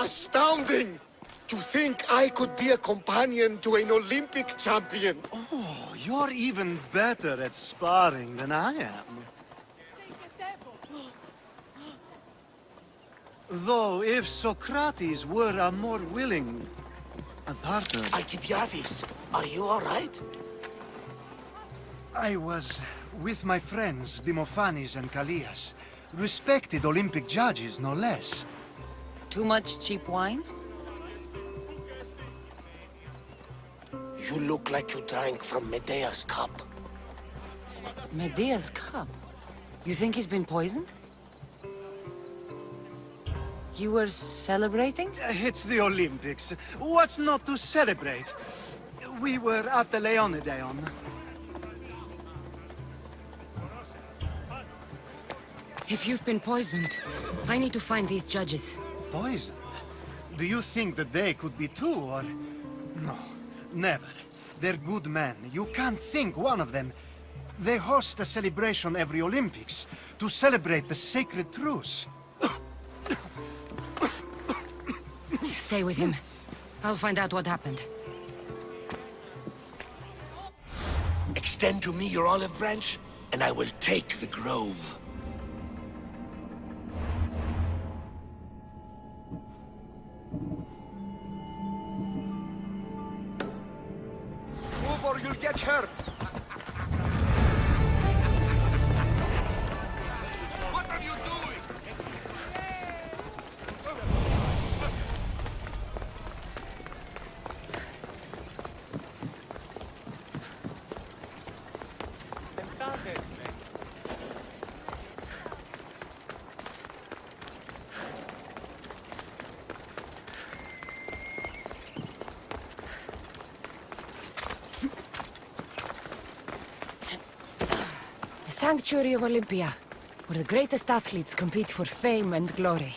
Astounding! To think I could be a companion to an Olympic champion. Oh, you're even better at sparring than I am. Though, if Socrates were a more willing partner... Alcibiades, are you all right? I was with my friends, Demophanes and Callias. Respected Olympic judges, no less. Too much cheap wine? You look like you drank from Medea's cup. Medea's cup? You think he's been poisoned? You were celebrating? It's the Olympics. What's not to celebrate? We were at the Leonideon. If you've been poisoned, I need to find these judges. Poisoned? Do you think that they could be too, or... No, never. They're good men. You can't think one of them. They host a celebration every Olympics to celebrate the sacred truce. Stay with him. I'll find out what happened. Extend to me your olive branch, and I will take the grove. Move or you'll get hurt! What are you doing? The Sanctuary of Olympia, where the greatest athletes compete for fame and glory.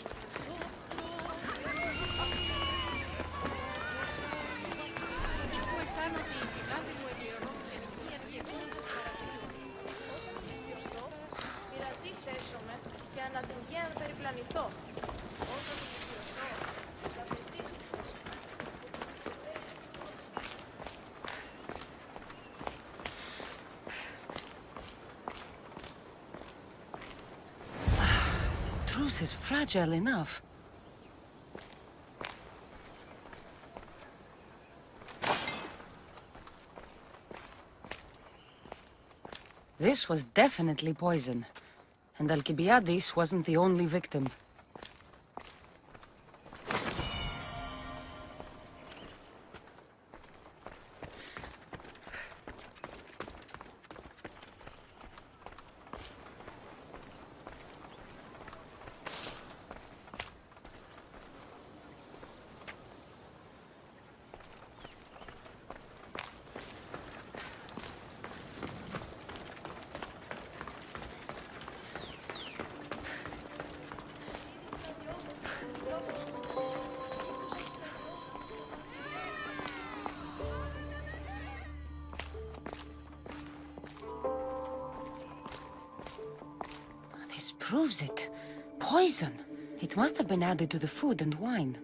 Truce is fragile enough. This was definitely poison, and Alcibiades wasn't the only victim. This proves it. Poison. It must have been added to the food and wine.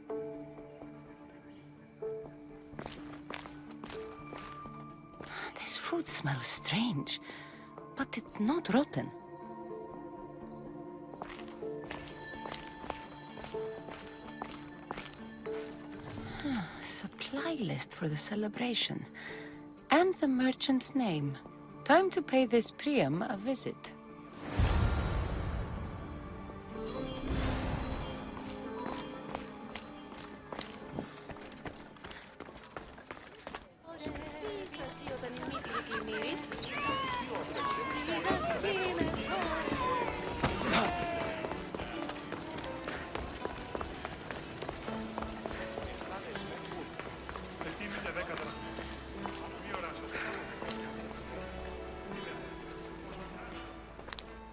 This food smells strange, but it's not rotten. Supply list for the celebration. And the merchant's name. Time to pay this Priam a visit.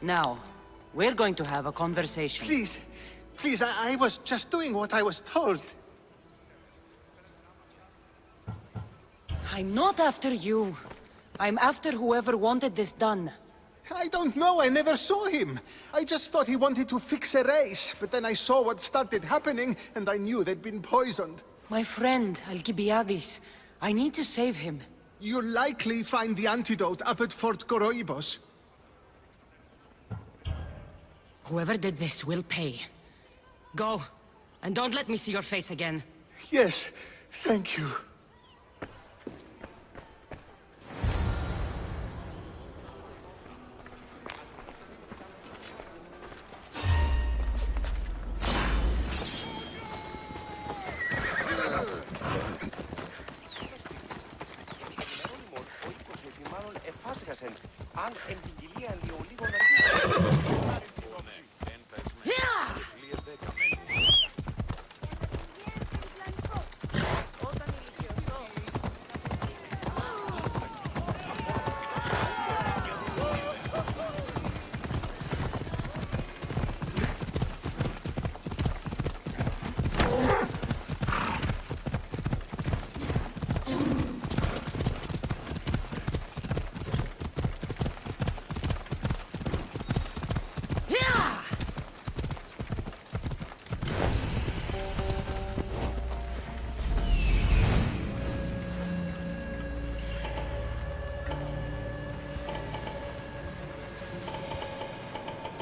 Now, we're going to have a conversation. Please, please, I was just doing what I was told. I'm not after you. I'm after whoever wanted this done. I don't know, I never saw him. I just thought he wanted to fix a race, but then I saw what started happening, and I knew they'd been poisoned. My friend, Alcibiades. I need to save him. You'll likely find the antidote up at Fort Koroibos. Whoever did this will pay. Go, and don't let me see your face again. Yes, thank you. Αν εν την κοιλία λίγο να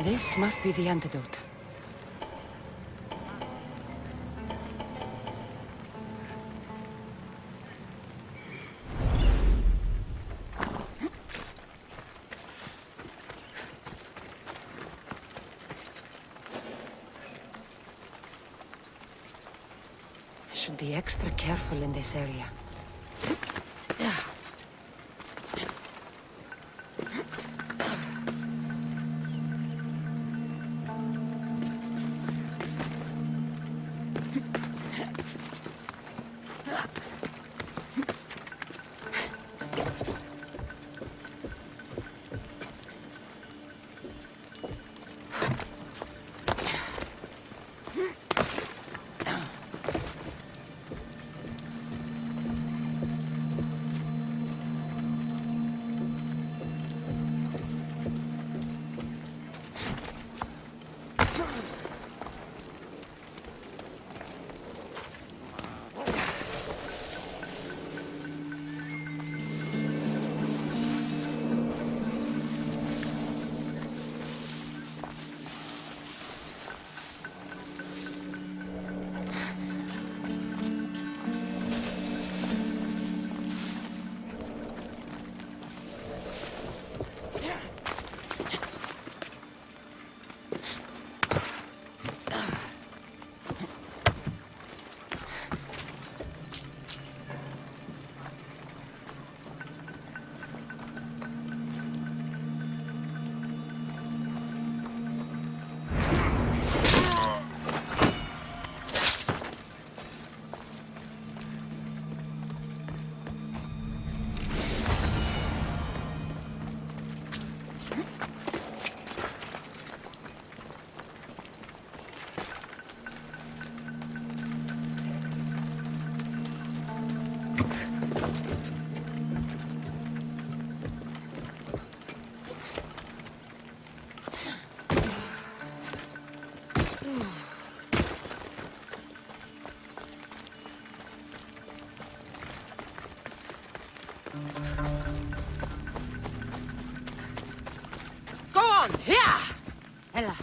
This must be the antidote. I should be extra careful in this area. Go on, here! Ella.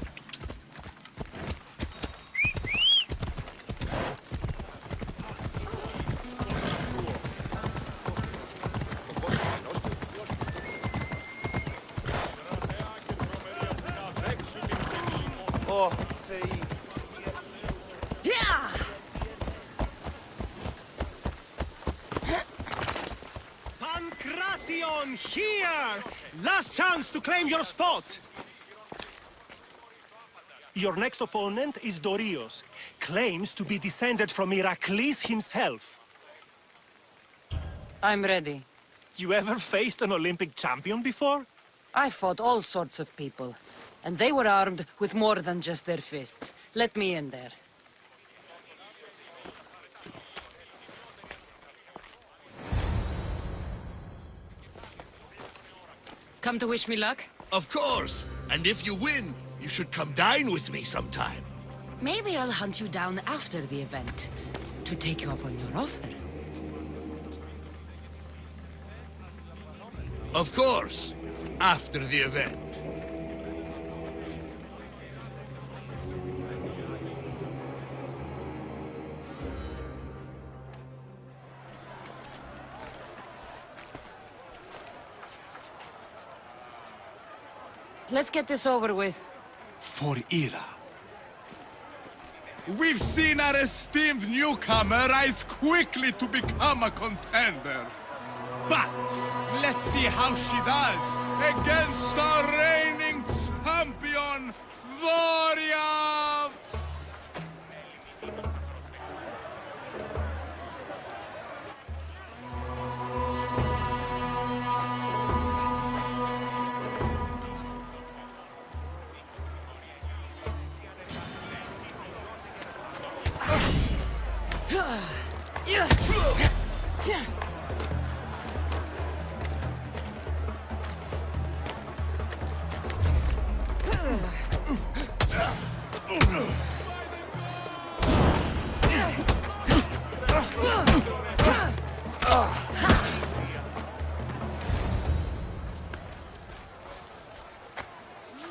Pancration, here! Last chance to claim your spot! Your next opponent is Dorios. Claims to be descended from Heracles himself. I'm ready. You ever faced an Olympic champion before? I fought all sorts of people, and they were armed with more than just their fists. Let me in there. Come to wish me luck? Of course. And if you win, you should come dine with me sometime. Maybe I'll hunt you down after the event to take you up on your offer. Of course. After the event. Let's get this over with. For Ira. We've seen our esteemed newcomer rise quickly to become a contender. But let's see how she does against our reigning champion, Warriors!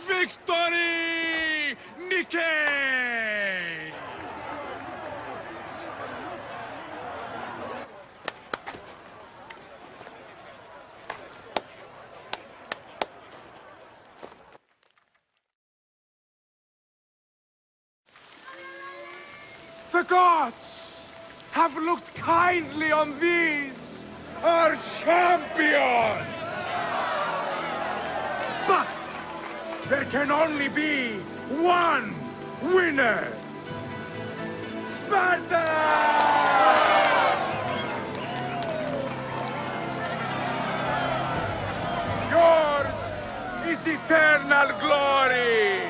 Victory! Nikkei! The gods have looked kindly on these, our champions! But there can only be one winner! Sparta! Yours is eternal glory!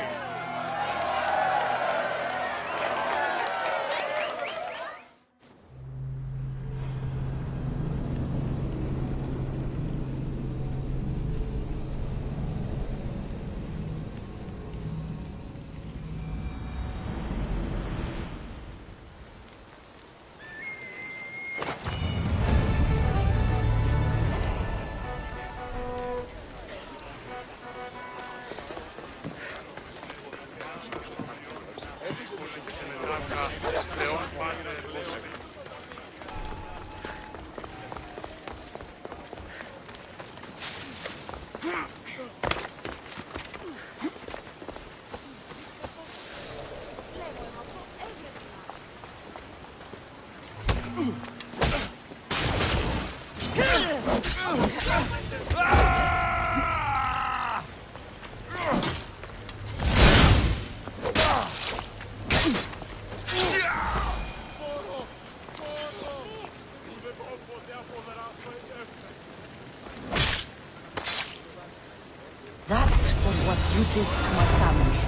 That's for what you did to my family.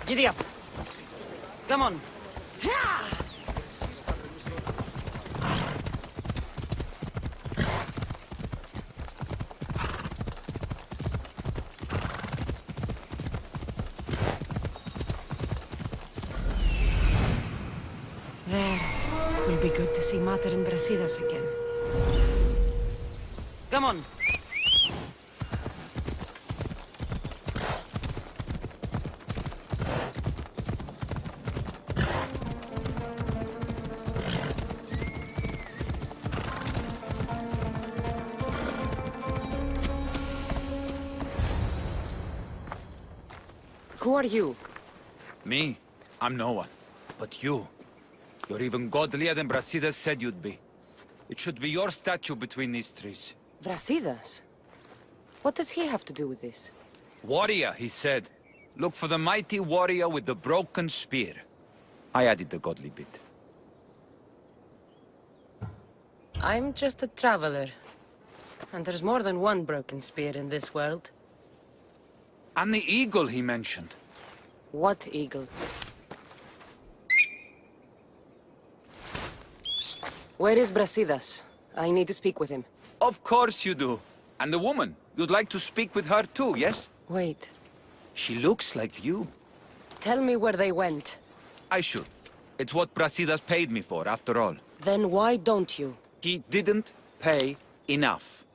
Giddy up. Come on. There. Will be good to see Mater and Brasidas again. Come on. Who are you? Me? I'm no one. But you. You're even godlier than Brasidas said you'd be. It should be your statue between these trees. Brasidas? What does he have to do with this? Warrior, he said. Look for the mighty warrior with the broken spear. I added the godly bit. I'm just a traveler. And there's more than one broken spear in this world. And the eagle he mentioned. What eagle? Where is Brasidas? I need to speak with him. Of course you do. And the woman, you'd like to speak with her too, yes? Wait. She looks like you. Tell me where they went. I should. It's what Brasidas paid me for, after all. Then why don't you? He didn't pay enough.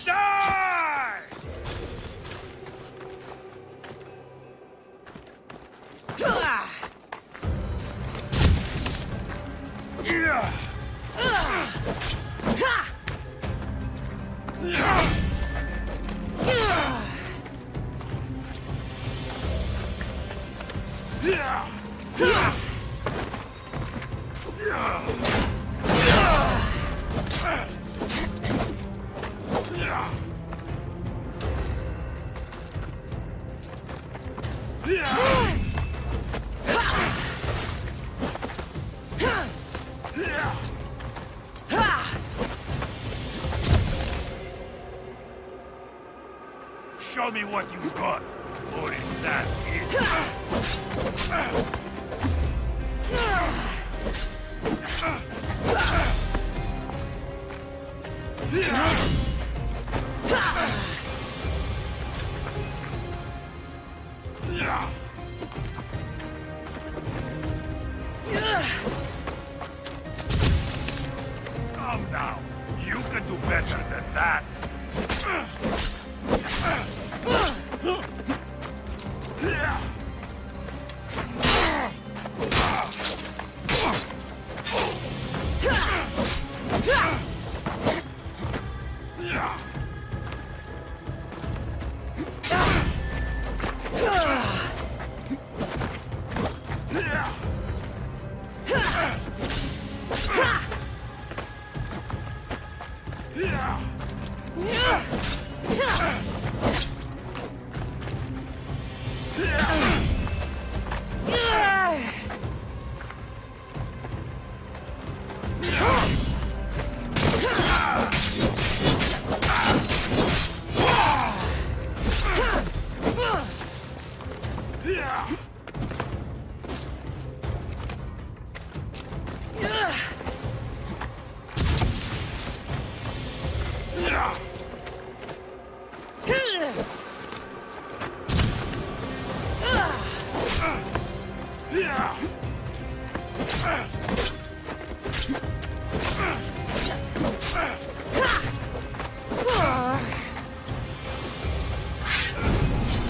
Die! Show me what you got, or is that Calm down. You can do better than that.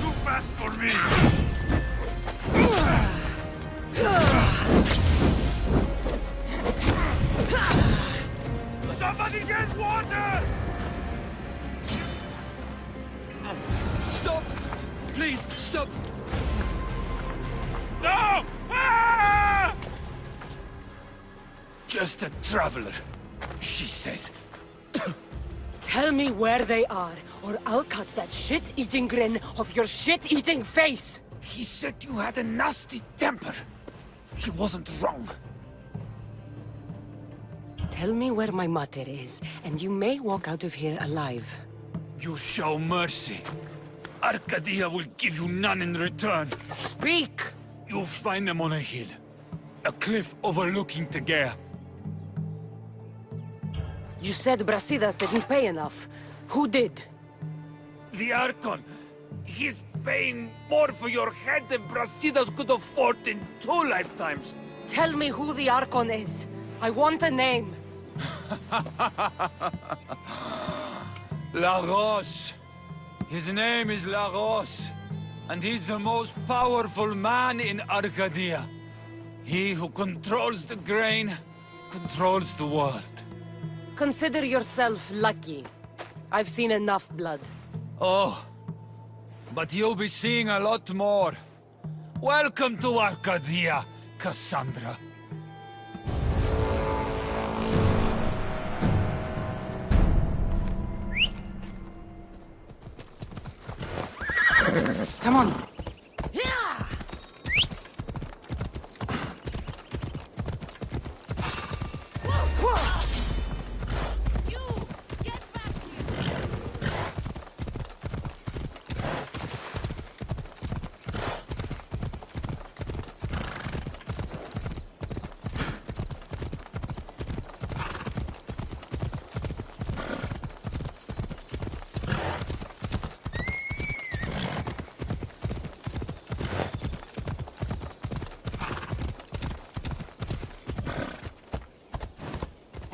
Too fast for me. Somebody get water! Stop! Please, stop! No! Ah! Just a traveler, she says. Tell me where they are, or I'll cut that shit-eating grin off your shit-eating face! He said you had a nasty temper. He wasn't wrong. Tell me where my mater is, and you may walk out of here alive. You show mercy. Arcadia will give you none in return. Speak! You'll find them on a hill. A cliff overlooking Tegea. You said Brasidas didn't pay enough. Who did? The Archon. He's paying more for your head than Brasidas could afford in 2 lifetimes. Tell me who the Archon is. I want a name. Lagos. His name is Lagos. And he's the most powerful man in Arcadia. He who controls the grain, controls the world. Consider yourself lucky. I've seen enough blood. Oh, but you'll be seeing a lot more. Welcome to Arcadia, Cassandra. Come on.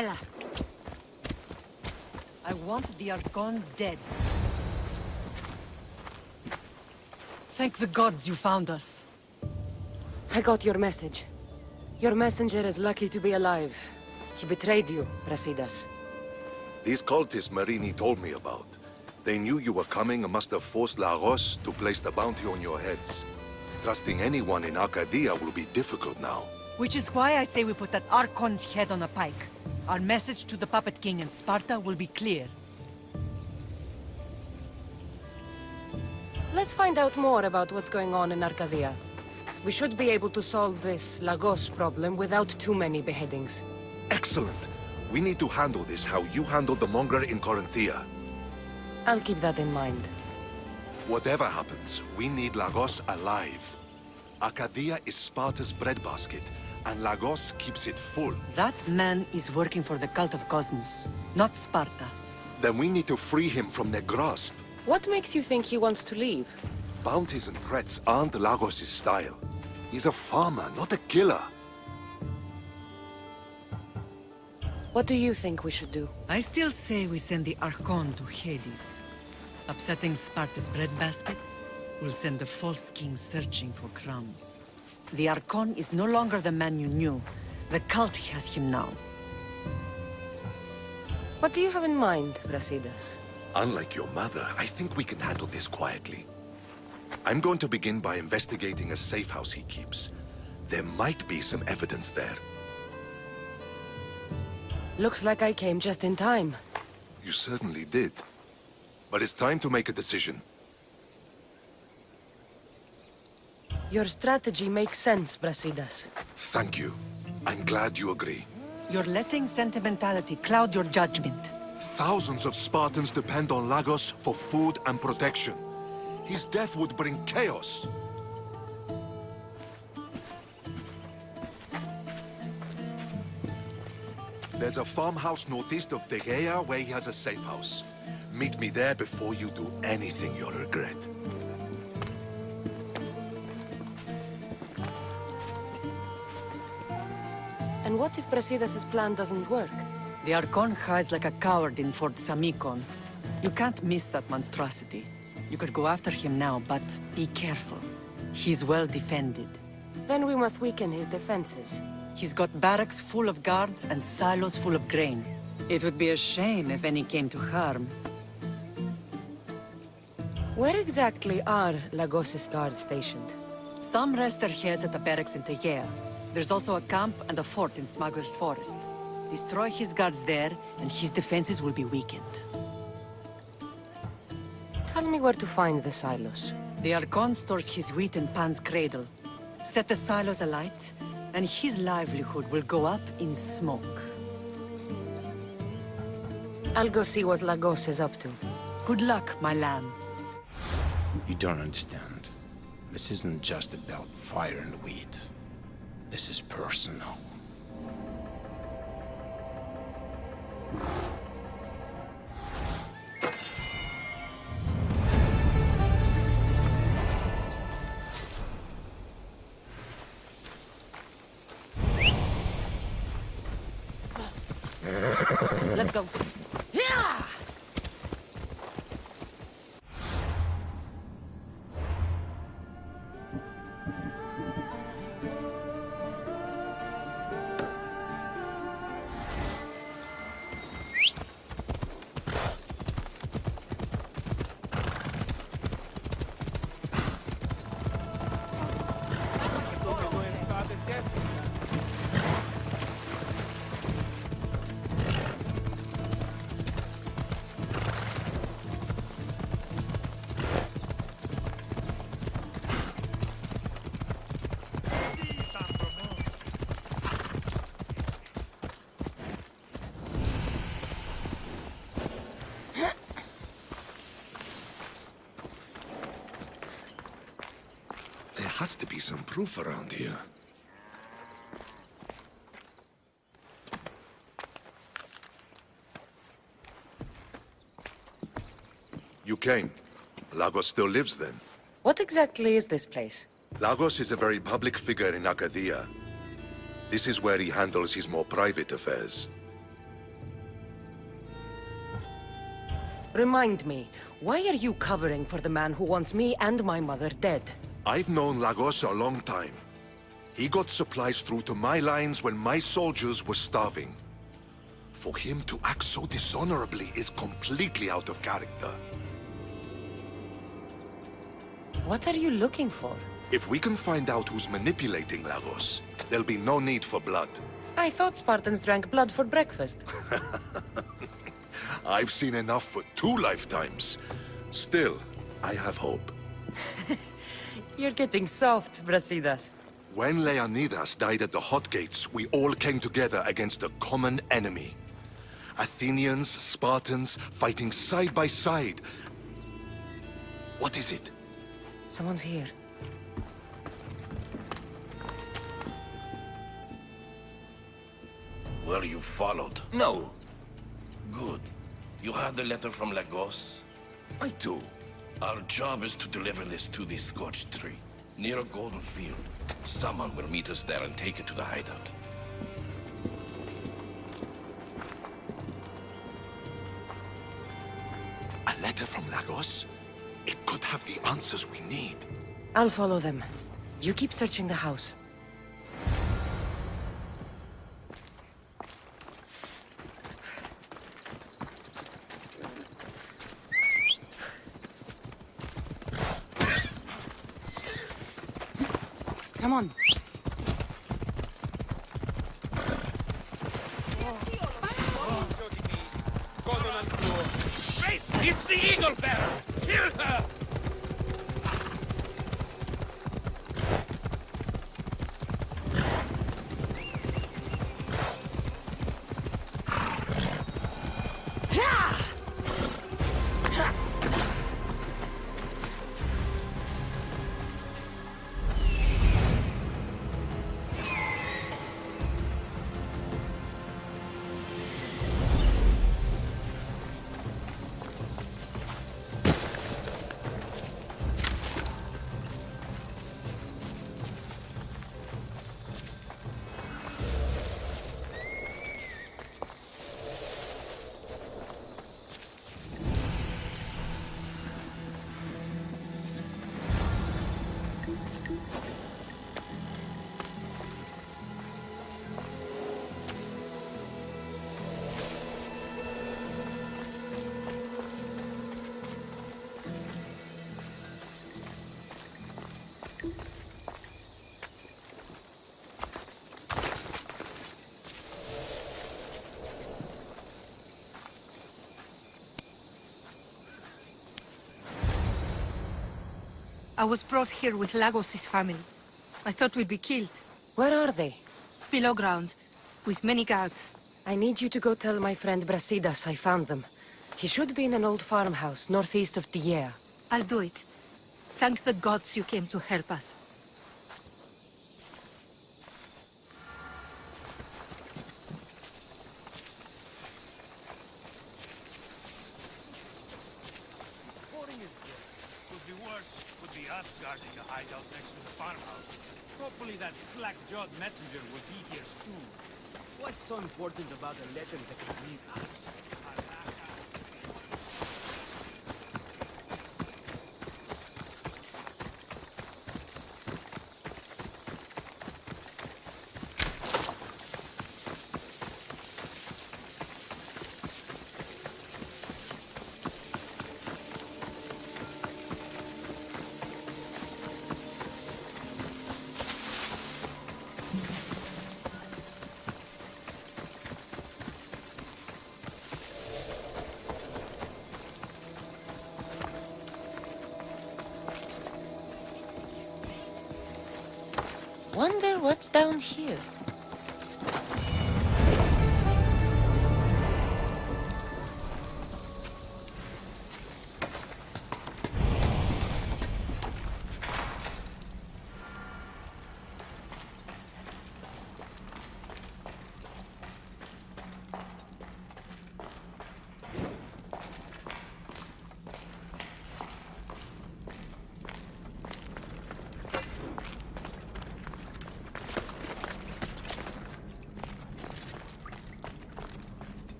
Hela. I want the Archon dead. Thank the gods you found us. I got your message. Your messenger is lucky to be alive. He betrayed you, Brasidas. These cultists Marini told me about. They knew you were coming and must have forced Lagos to place the bounty on your heads. Trusting anyone in Arcadia will be difficult now. Which is why I say we put that Archon's head on a pike. Our message to the Puppet King in Sparta will be clear. Let's find out more about what's going on in Arcadia. We should be able to solve this Lagos problem without too many beheadings. Excellent. We need to handle this how you handled the monger in Corinthia. I'll keep that in mind. Whatever happens, we need Lagos alive. Arcadia is Sparta's breadbasket, and Lagos keeps it full. That man is working for the cult of Cosmos, not Sparta. Then we need to free him from their grasp. What makes you think he wants to leave? Bounties and threats aren't Lagos' style. He's a farmer, not a killer. What do you think we should do? I still say we send the Archon to Hades. Upsetting Sparta's breadbasket will send the false king searching for crumbs. The Archon is no longer the man you knew. The cult has him now. What do you have in mind, Brasidas? Unlike your mother, I think we can handle this quietly. I'm going to begin by investigating a safe house he keeps. There might be some evidence there. Looks like I came just in time. You certainly did. But it's time to make a decision. Your strategy makes sense, Brasidas. Thank you. I'm glad you agree. You're letting sentimentality cloud your judgment. Thousands of Spartans depend on Lagos for food and protection. His death would bring chaos. There's a farmhouse northeast of Tegea where he has a safe house. Meet me there before you do anything you'll regret. And what if Brasidas' plan doesn't work? The Archon hides like a coward in Fort Samikon. You can't miss that monstrosity. You could go after him now, but be careful. He's well defended. Then we must weaken his defenses. He's got barracks full of guards and silos full of grain. It would be a shame if any came to harm. Where exactly are Lagos' guards stationed? Some rest their heads at the barracks in Tegea. There's also a camp and a fort in Smuggler's Forest. Destroy his guards there, and his defenses will be weakened. Tell me where to find the silos. The Archon stores his wheat in Pan's cradle. Set the silos alight, and his livelihood will go up in smoke. I'll go see what Lagos is up to. Good luck, my lamb. You don't understand. This isn't just about fire and wheat. This is personal. Let's go. Yeah! There has to be some proof around here. You came. Lagos still lives then? What exactly is this place? Lagos is a very public figure in Arcadia. This is where he handles his more private affairs. Remind me, why are you covering for the man who wants me and my mother dead? I've known Lagos a long time. He got supplies through to my lines when my soldiers were starving. For him to act so dishonorably is completely out of character. What are you looking for? If we can find out who's manipulating Lagos, there'll be no need for blood. I thought Spartans drank blood for breakfast. I've seen enough for 2 lifetimes. Still, I have hope. You're getting soft, Brasidas. When Leonidas died at the Hot Gates, we all came together against a common enemy. Athenians, Spartans, fighting side by side. What is it? Someone's here. Were you followed? No, Good. You had the letter from Lagos? I do. Our job is to deliver this to the scorched tree, near a golden field. Someone will meet us there and take it to the hideout. A letter from Lagos? It could have the answers we need. I'll follow them. You keep searching the house. Come on. It's the Eagle Bearer! Kill her! I was brought here with Lagos' family. I thought we'd be killed. Where are they? Below ground, with many guards. I need you to go tell my friend Brasidas I found them. He should be in an old farmhouse northeast of Tyea. I'll do it. Thank the gods you came to help us. Guarding the hideout next to the farmhouse. Hopefully that slack-jawed messenger will be here soon. What's so important about a letter that could leave us? Wonder what's down here.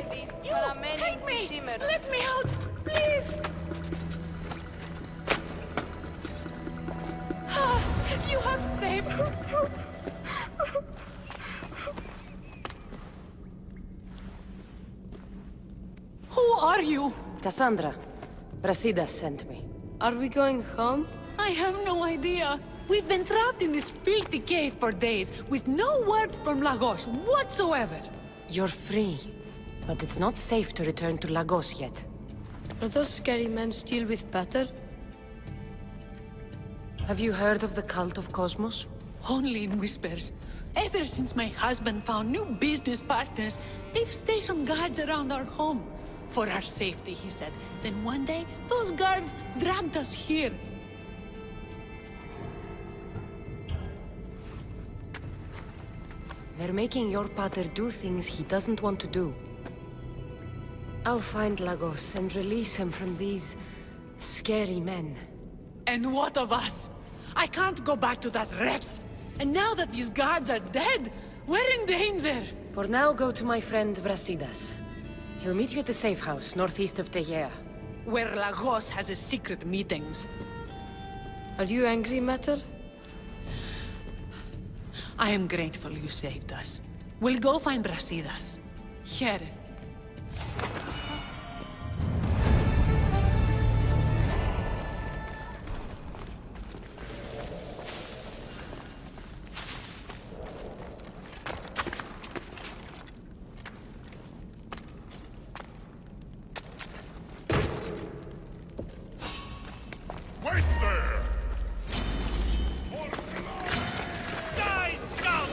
Help me! Let me out! Please! You have saved... Who are you? Cassandra, Brasidas sent me. Are we going home? I have no idea. We've been trapped in this filthy cave for days, with no word from Lagos whatsoever. You're free, but it's not safe to return to Lagos yet. Are those scary men still with Pater? Have you heard of the cult of Cosmos? Only in whispers. Ever since my husband found new business partners, they've stationed guards around our home. For our safety, he said. Then one day, those guards dragged us here. They're making your pater do things he doesn't want to do. I'll find Lagos and release him from these... scary men. And what of us? I can't go back to that Rex. And now that these guards are dead, we're in danger. For now, go to my friend Brasidas. He'll meet you at the safe house, northeast of Tegea. Where Lagos has his secret meetings. Are you angry, Mater? I am grateful you saved us. We'll go find Brasidas. Here. Wait there! Die, scum!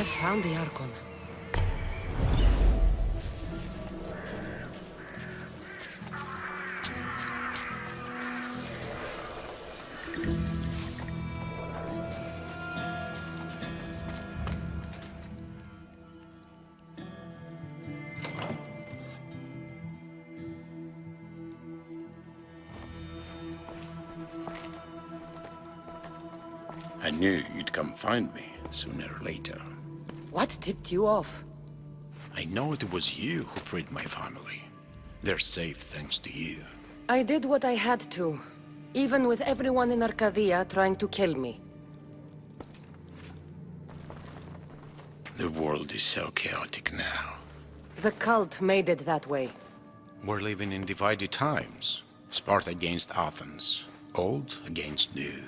found the Archon. I knew you'd come find me sooner or later. What tipped you off? I know it was you who freed my family. They're safe thanks to you. I did what I had to, even with everyone in Arcadia trying to kill me. The world is so chaotic now. The cult made it that way. We're living in divided times. Sparta against Athens. Old against new.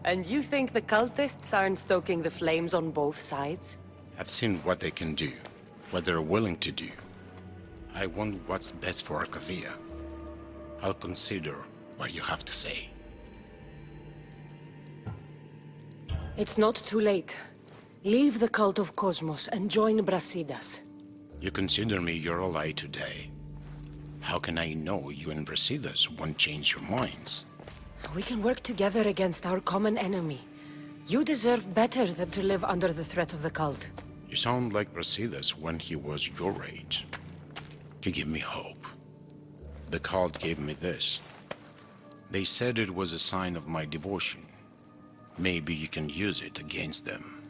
And you think the cultists aren't stoking the flames on both sides? I've seen what they can do, what they're willing to do. I want what's best for Arcadia. I'll consider what you have to say. It's not too late. Leave the cult of Cosmos and join Brasidas. You consider me your ally today. How can I know you and Brasidas won't change your minds? We can work together against our common enemy. You deserve better than to live under the threat of the cult. You sound like Brasidas when he was your age. You give me hope. The cult gave me this. They said it was a sign of my devotion. Maybe you can use it against them.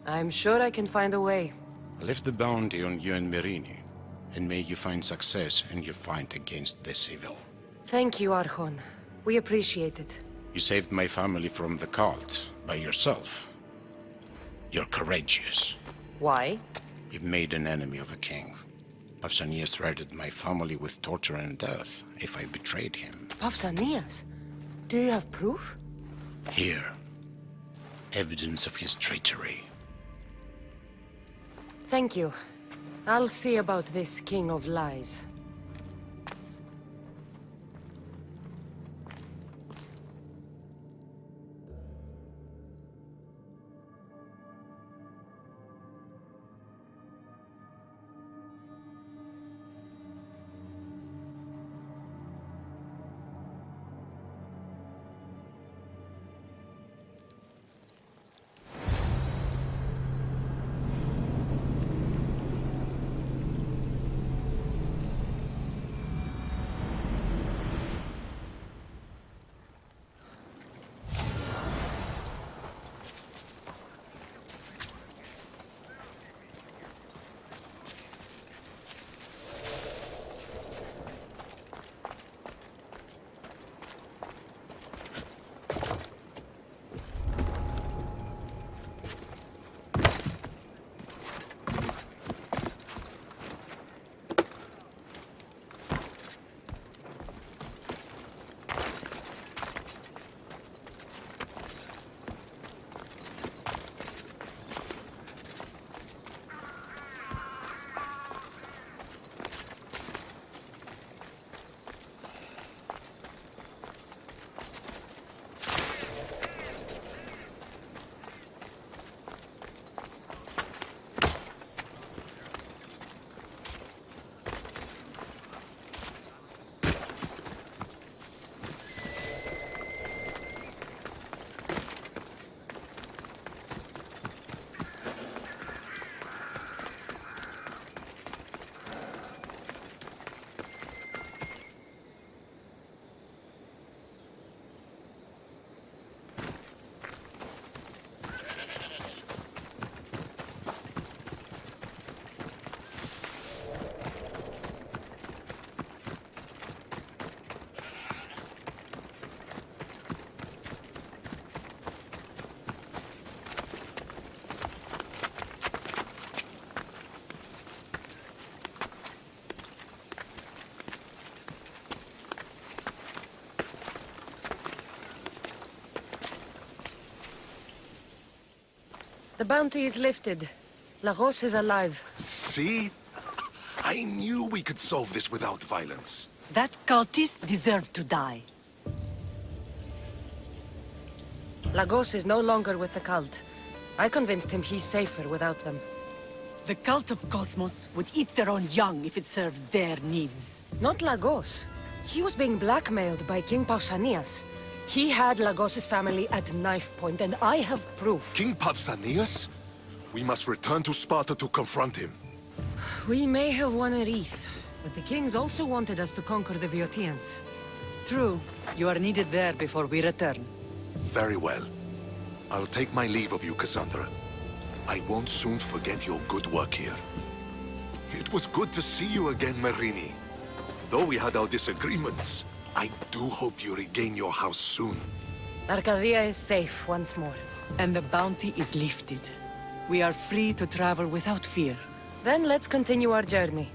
I'm sure I can find a way. I left the bounty on you and Merini, and may you find success in your fight against this evil. Thank you, Archon. We appreciate it. You saved my family from the cult by yourself. You're courageous. Why? You've made an enemy of a king. Pausanias threatened my family with torture and death if I betrayed him. Pausanias? Do you have proof? Here. Evidence of his treachery. Thank you. I'll see about this King of Lies. The bounty is lifted. Lagos is alive. See? I knew we could solve this without violence. That cultist deserved to die. Lagos is no longer with the cult. I convinced him he's safer without them. The cult of Cosmos would eat their own young if it serves their needs. Not Lagos. He was being blackmailed by King Pausanias. He had Lagos's family at knife point, and I have proof. King Pausanias? We must return to Sparta to confront him. We may have won a wreath, but the kings also wanted us to conquer the Boeotians. True. You are needed there before we return. Very well. I'll take my leave of you, Cassandra. I won't soon forget your good work here. It was good to see you again, Marini. Though we had our disagreements, I do hope you regain your house soon. Arcadia is safe once more. And the bounty is lifted. We are free to travel without fear. Then let's continue our journey.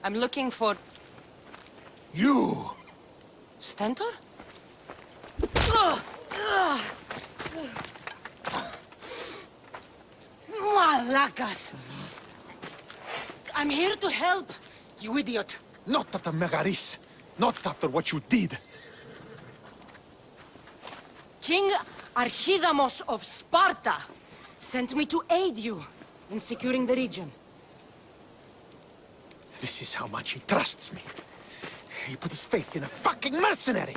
I'm looking for... You! Stentor? Malakas! I'm here to help, you idiot! Not after Megaris. Not after what you did. King Archidamos of Sparta sent me to aid you in securing the region. This is how much he trusts me. He put his faith in a fucking mercenary!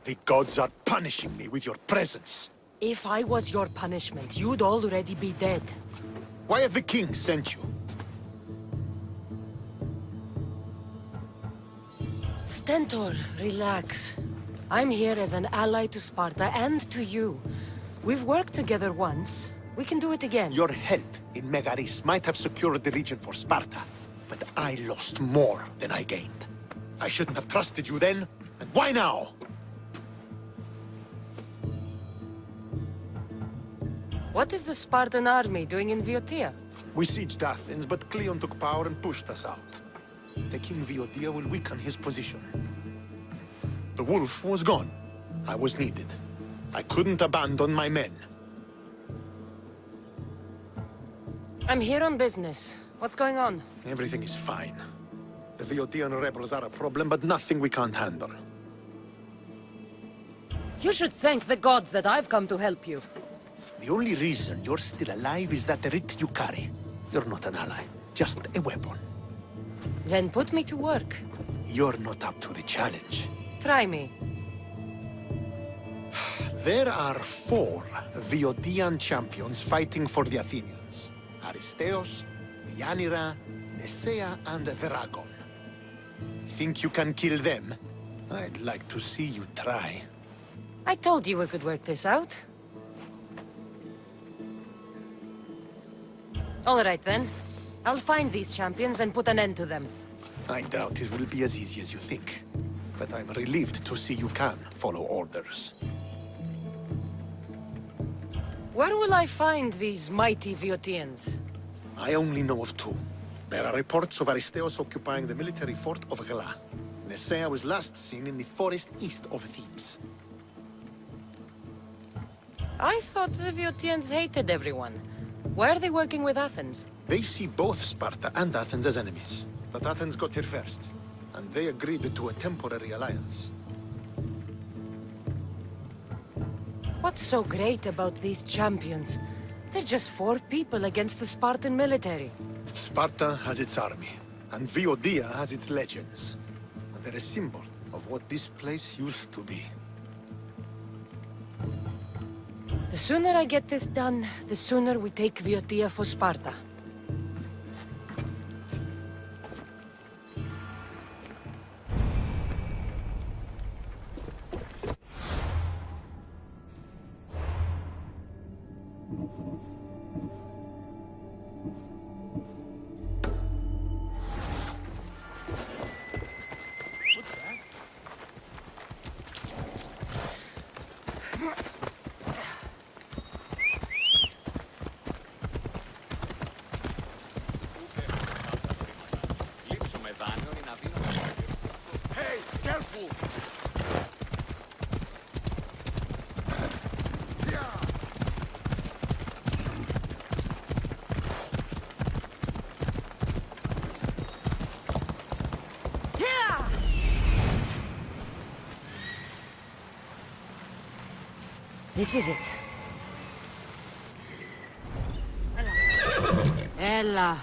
The gods are punishing me with your presence. If I was your punishment, you'd already be dead. Why have the kings sent you? Stentor, relax. I'm here as an ally to Sparta and to you. We've worked together once. We can do it again. Your help in Megaris might have secured the region for Sparta, but I lost more than I gained. I shouldn't have trusted you then, and why now? What is the Spartan army doing in Boeotia? We sieged Athens, but Cleon took power and pushed us out. Taking Boeotia will weaken his position. The wolf was gone. I was needed. I couldn't abandon my men. I'm here on business. What's going on? Everything is fine. The Boeotian rebels are a problem, but nothing we can't handle. You should thank the gods that I've come to help you. The only reason you're still alive is that writ you carry. You're not an ally, just a weapon. Then put me to work. You're not up to the challenge. Try me. There are 4 Boeotian champions fighting for the Athenians. Aristeos, Yanira, Nesea, and Veragon. Think you can kill them? I'd like to see you try. I told you we could work this out. All right, then. I'll find these champions and put an end to them. I doubt it will be as easy as you think. But I'm relieved to see you can follow orders. Where will I find these mighty Boeotians? I only know of 2. There are reports of Aristeos occupying the military fort of Gela. Nesea was last seen in the forest east of Thebes. I thought the Boeotians hated everyone. Why are they working with Athens? They see both Sparta and Athens as enemies. But Athens got here first, and they agreed to a temporary alliance. What's so great about these champions? They're just 4 people against the Spartan military. Sparta has its army. And Viodia has its legends. And they're a symbol of what this place used to be. The sooner I get this done, the sooner we take Viotia for Sparta. Hey, careful! This is it. Ella.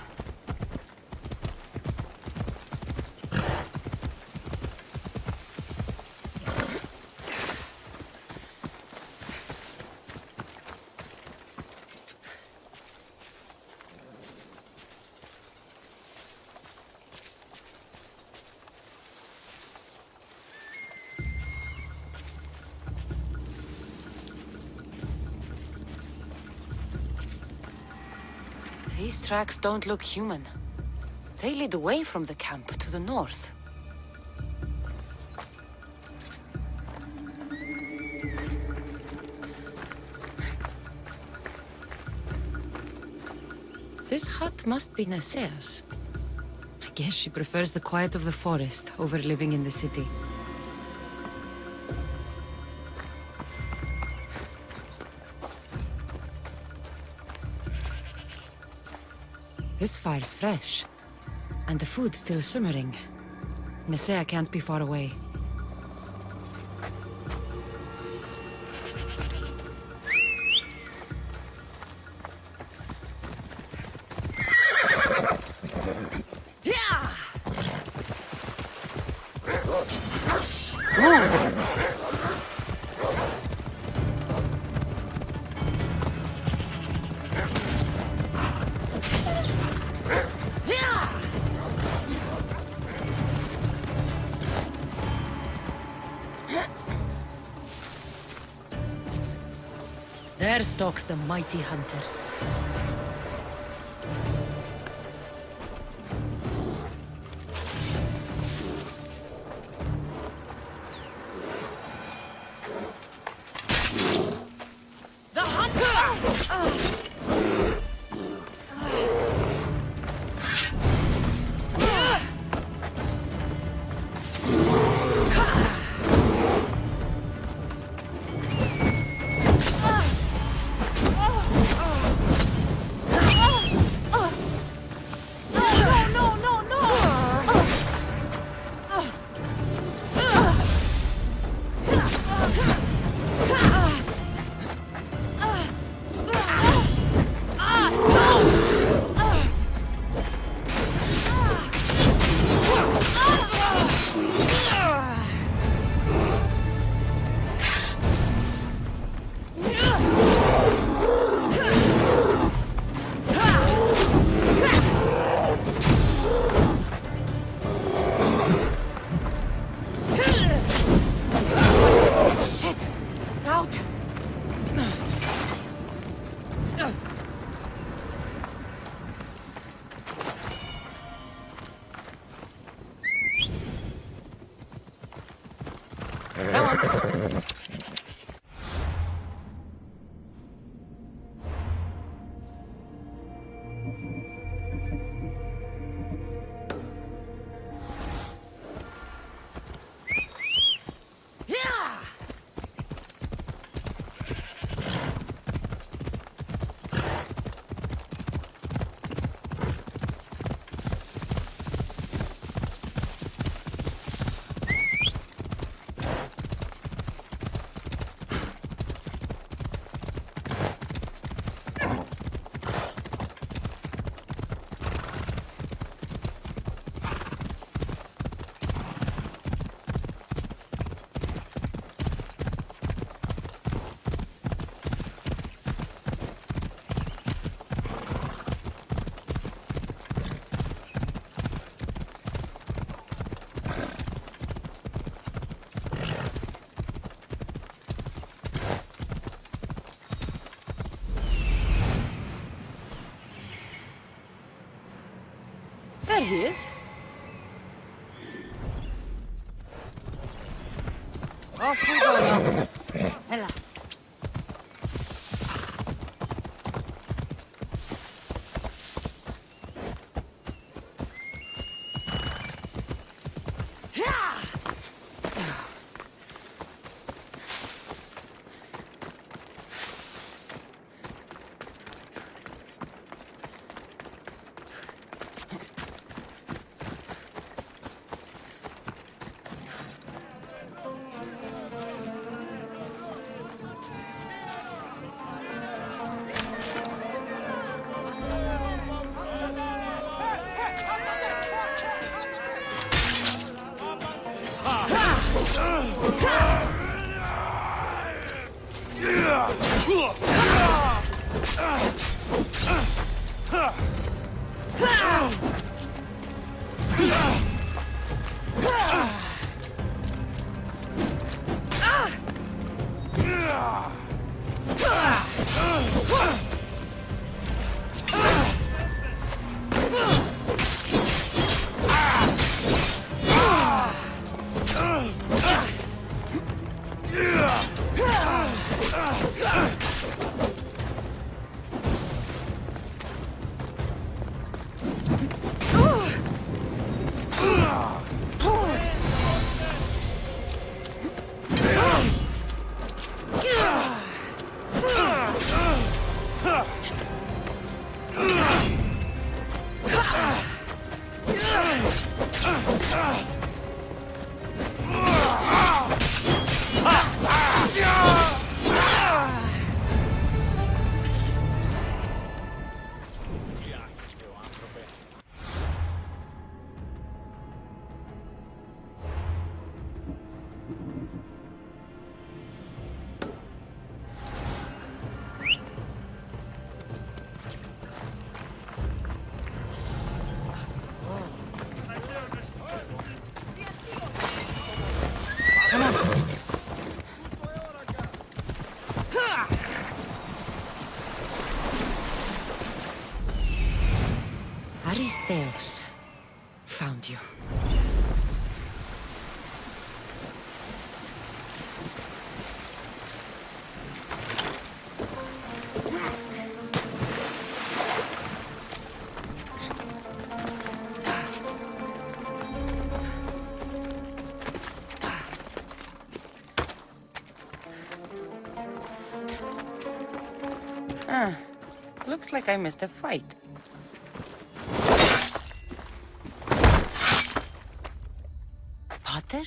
These tracks don't look human. They lead away from the camp to the north. This hut must be Nasea's. I guess she prefers the quiet of the forest over living in the city. This fire's fresh, and the food's still simmering. Nasea can't be far away. There stalks the mighty hunter. The hunter! he is. Off we go now. Hela. Aristeos. Found you. Looks like I missed a fight. Potter?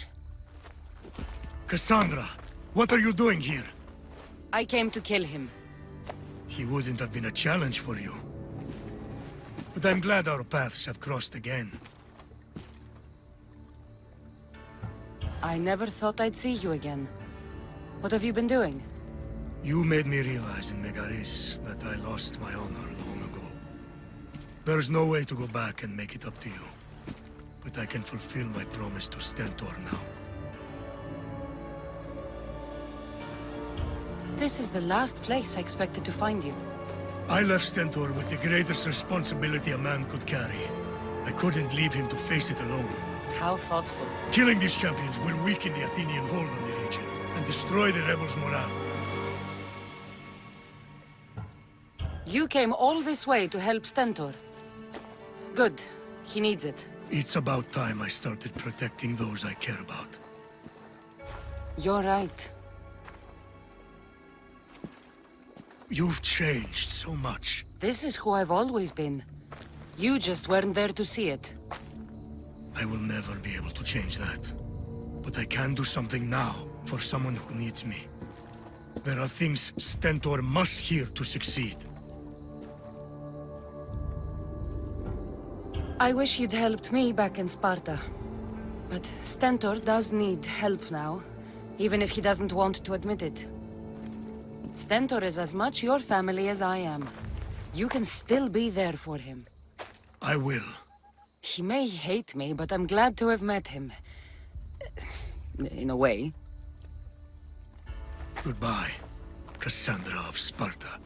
Cassandra, what are you doing here? I came to kill him. He wouldn't have been a challenge for you. But I'm glad our paths have crossed again. I never thought I'd see you again. What have you been doing? You made me realize in Megaris that I lost my honor long ago. There's no way to go back and make it up to you. But I can fulfill my promise to Stentor now. This is the last place I expected to find you. I left Stentor with the greatest responsibility a man could carry. I couldn't leave him to face it alone. How thoughtful. Killing these champions will weaken the Athenian hold on the region and destroy the rebels' morale. You came all this way to help Stentor. Good. He needs it. It's about time I started protecting those I care about. You're right. You've changed so much. This is who I've always been. You just weren't there to see it. I will never be able to change that. But I can do something now for someone who needs me. There are things Stentor must hear to succeed. I wish you'd helped me back in Sparta. But Stentor does need help now, even if he doesn't want to admit it. Stentor is as much your family as I am. You can still be there for him. I will. He may hate me, but I'm glad to have met him. In a way. Goodbye, Cassandra of Sparta.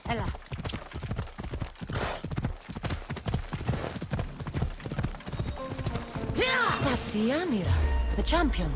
Ella. That's the Yanira, the champion.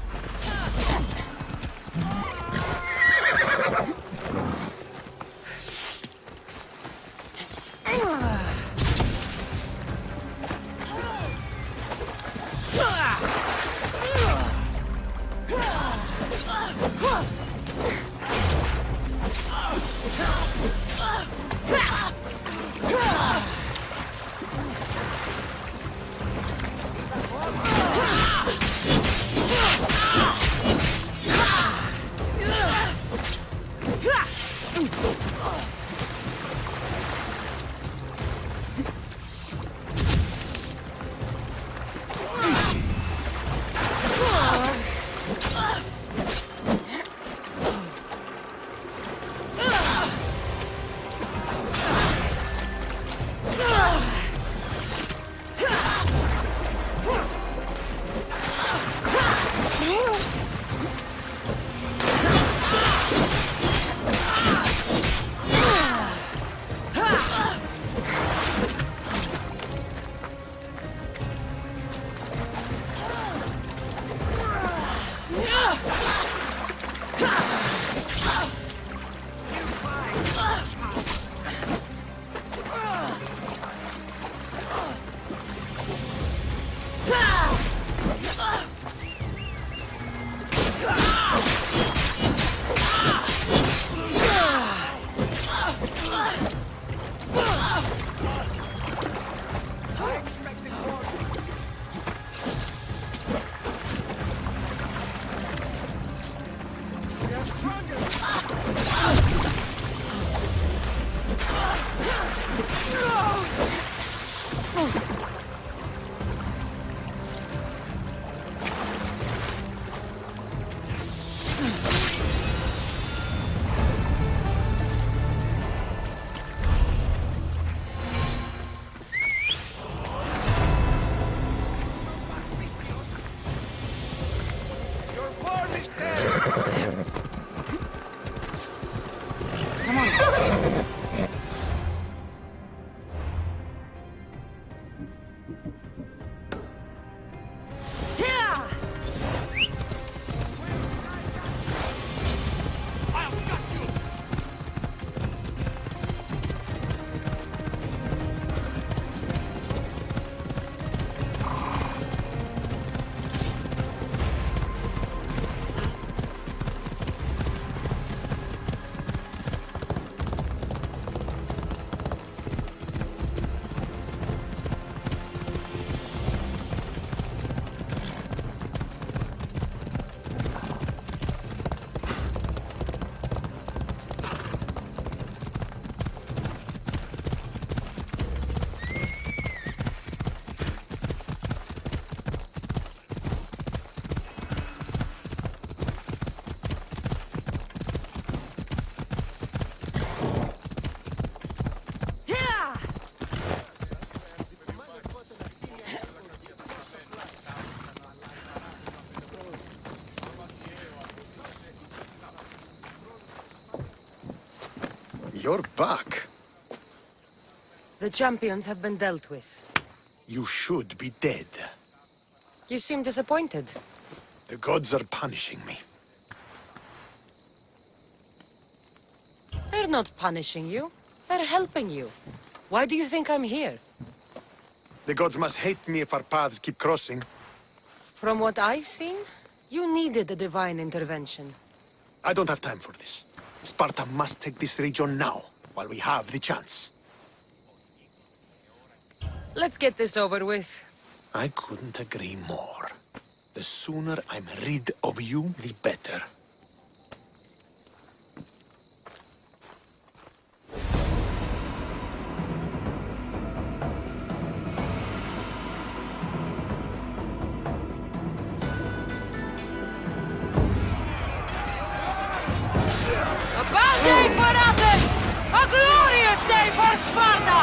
You're back. The champions have been dealt with. You should be dead. You seem disappointed. The gods are punishing me. They're not punishing you. They're helping you. Why do you think I'm here? The gods must hate me if our paths keep crossing. From what I've seen, You needed a divine intervention. I don't have time for this. Sparta must take this region now, while we have the chance. Let's get this over with. I couldn't agree more. The sooner I'm rid of you, the better. A bad day for Athens! A glorious day for Sparta!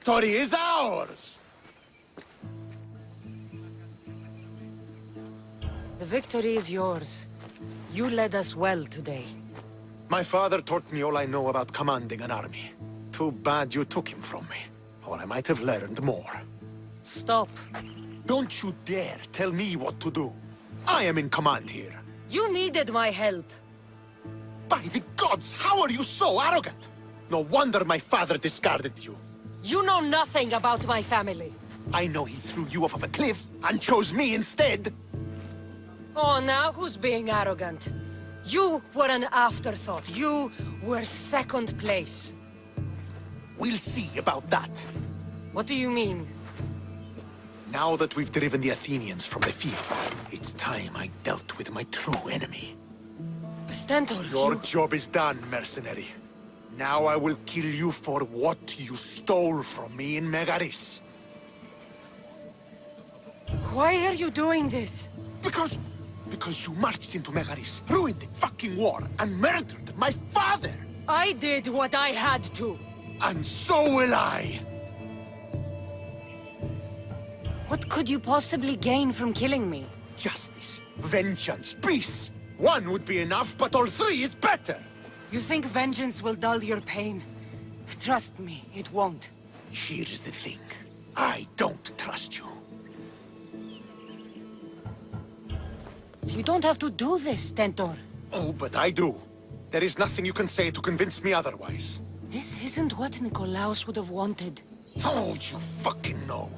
victory is ours! The victory is yours. You led us well today. My father taught me all I know about commanding an army. Too bad you took him from me, or I might have learned more. Stop. Don't you dare tell me what to do. I am in command here. You needed my help. By the gods, how are you so arrogant? No wonder my father discarded you. You know nothing about my family. I know he threw you off of a cliff and chose me instead. Oh, now who's being arrogant? You were an afterthought. You were second place. We'll see about that. What do you mean? Now that we've driven the Athenians from the field, it's time I dealt with my true enemy. Stentor, Your job is done, mercenary. Now I will kill you for what you stole from me in Megaris. Why are you doing this? Because you marched into Megaris, ruined the fucking war, and murdered my father! I did what I had to. And so will I! What could you possibly gain from killing me? Justice, vengeance, peace! One would be enough, but all three is better! You think vengeance will dull your pain? Trust me, it won't. Here's the thing. I don't trust you. You don't have to do this, Stentor. Oh, but I do. There is nothing you can say to convince me otherwise. This isn't what Nikolaos would have wanted. Oh, you fucking know.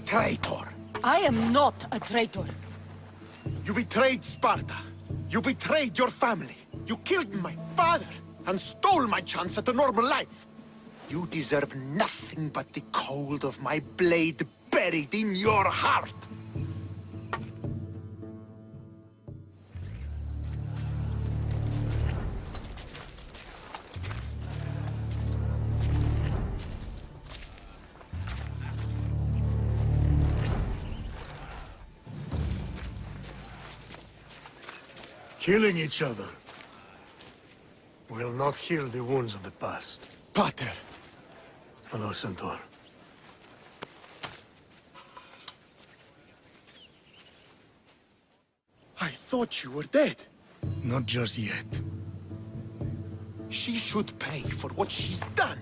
Traitor. I am not a traitor. You betrayed Sparta. You betrayed your family. You killed my father and stole my chance at a normal life. You deserve nothing but the cold of my blade buried in your heart. Killing each other will not heal the wounds of the past. Pater. Hello, Centaur. I thought you were dead. Not just yet. She should pay for what she's done.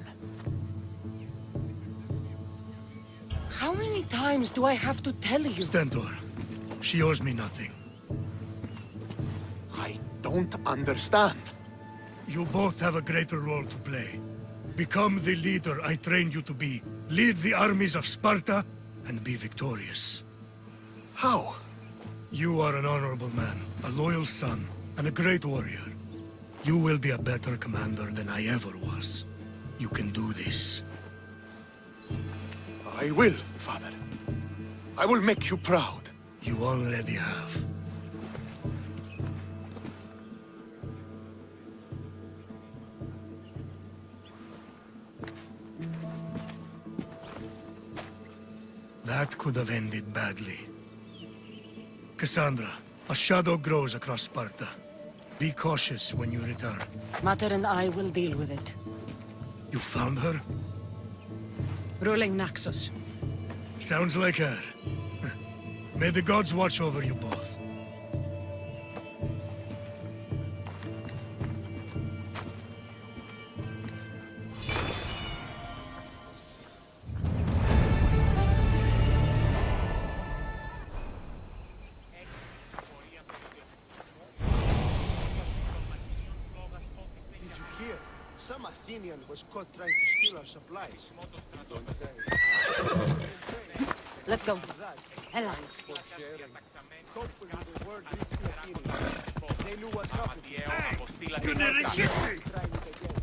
How many times do I have to tell you? Stentor, she owes me nothing. I don't understand. You both have a greater role to play. Become the leader I trained you to be. Lead the armies of Sparta and be victorious. How? You are an honorable man, a loyal son, and a great warrior. You will be a better commander than I ever was. You can do this. I will, Father. I will make you proud. You already have. That could have ended badly. Cassandra, a shadow grows across Sparta. Be cautious when you return. Mater and I will deal with it. You found her? Ruling Naxos. Sounds like her. May the gods watch over you both. Some Athenian was caught trying to steal our supplies. Let's go. Ella. Hopefully the word reached the Athenians. They knew what's happening. You nearly hit me! Trying it again.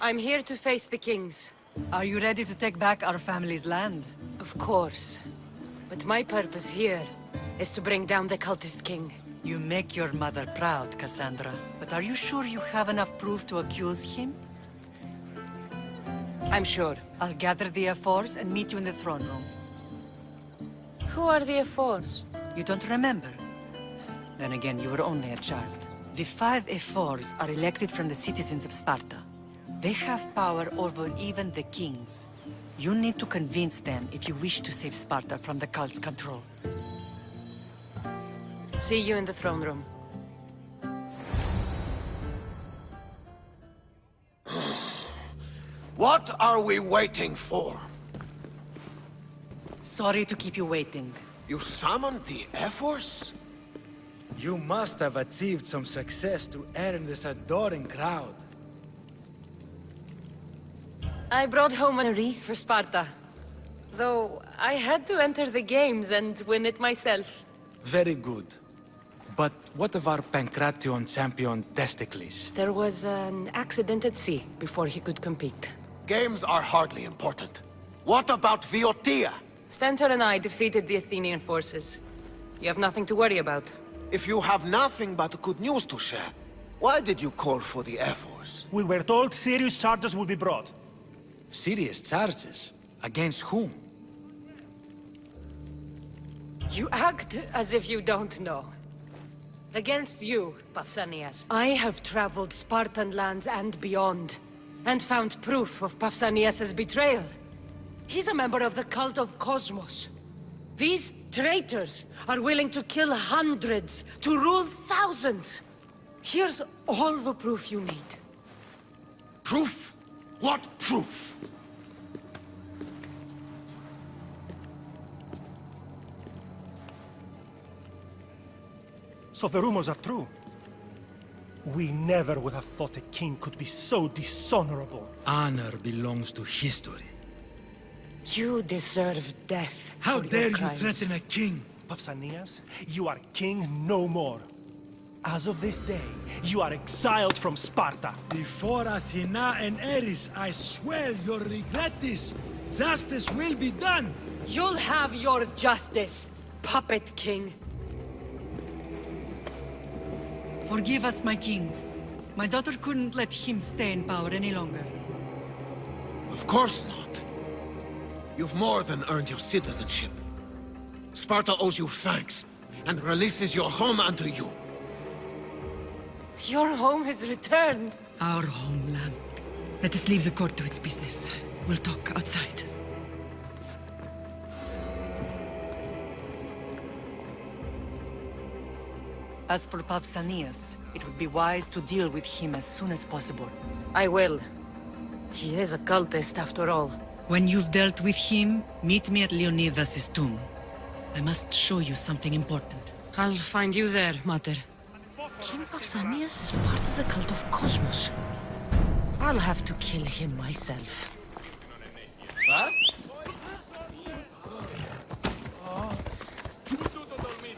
I'm here to face the kings. Are you ready to take back our family's land? Of course. But my purpose here is to bring down the cultist king. You make your mother proud, Cassandra. But are you sure you have enough proof to accuse him? I'm sure. I'll gather the F4s and meet you in the throne room. Who are the F4s? You don't remember? Then again, you were only a child. The 5 F4s are elected from the citizens of Sparta. They have power over even the kings. You need to convince them if you wish to save Sparta from the cult's control. See you in the throne room. What are we waiting for? Sorry to keep you waiting. You summoned the F-Force? You must have achieved some success to earn this adoring crowd. I brought home a wreath for Sparta. Though I had to enter the games and win it myself. Very good. But what of our Pancration champion, Testicles? There was an accident at sea before he could compete. Games are hardly important. What about Viotia? Stentor and I defeated the Athenian forces. You have nothing to worry about. If you have nothing but good news to share, why did you call for the Air Force? We were told serious charges will be brought. Serious charges? Against whom? You act as if you don't know. Against you, Pausanias. I have traveled Spartan lands and beyond, and found proof of Pausanias' betrayal. He's a member of the cult of Cosmos. These traitors are willing to kill hundreds to rule thousands. Here's all the proof you need. Proof? What proof? So the rumors are true. We never would have thought a king could be so dishonorable. Honor belongs to history. You deserve death. How for your dare you crimes. threaten a king? Pausanias, you are king no more. As of this day, you are exiled from Sparta. Before Athena and Ares, I swear you'll regret this. Justice will be done. You'll have your justice, puppet king. Forgive us, my king. My daughter couldn't let him stay in power any longer. Of course not. You've more than earned your citizenship. Sparta owes you thanks, and releases your home unto you. Your home is returned. Our homeland. Let us leave the court to its business. We'll talk outside. As for Pausanias, it would be wise to deal with him as soon as possible. I will. He is a cultist after all. When you've dealt with him, meet me at Leonidas' tomb. I must show you something important. I'll find you there, Mater. King Pausanias is part of the cult of Cosmos. I'll have to kill him myself. Huh?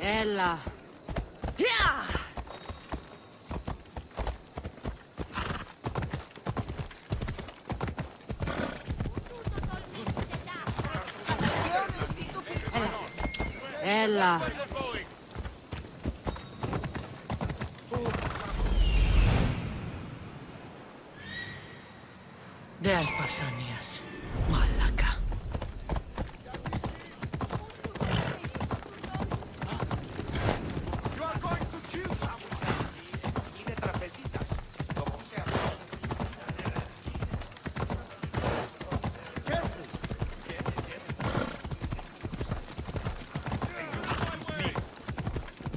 Ella. Yeah! Ella. There's Pausanias. Malaka. You are going to kill someone. Είναι τραπεζίτας. Το ξέρω.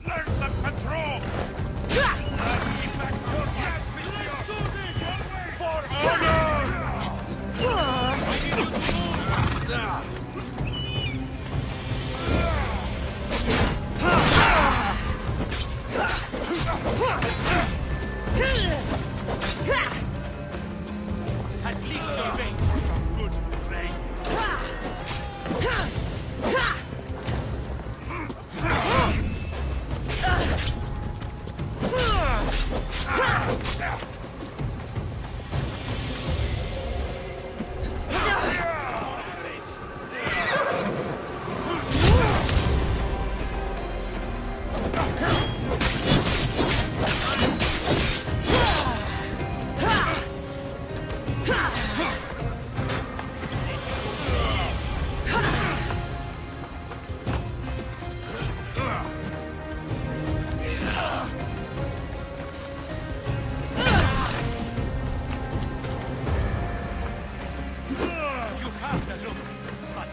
Learn some control. For honor! At least you're paying for some good training.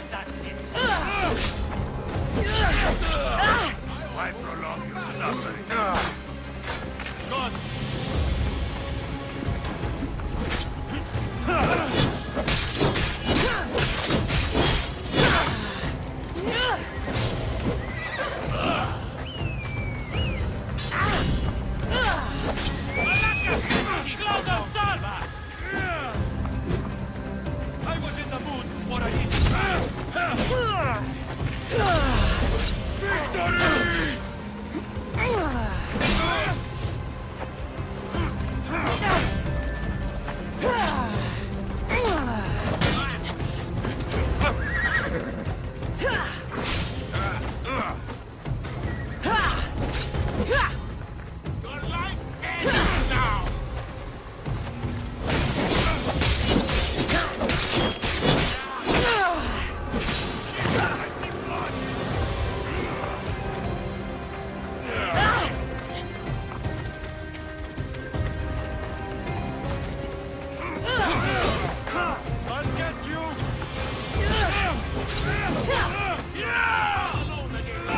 That's it. Why prolong your suffering? Gods! I was in the mood for an easy Your life ends now! I'll get you! Alone against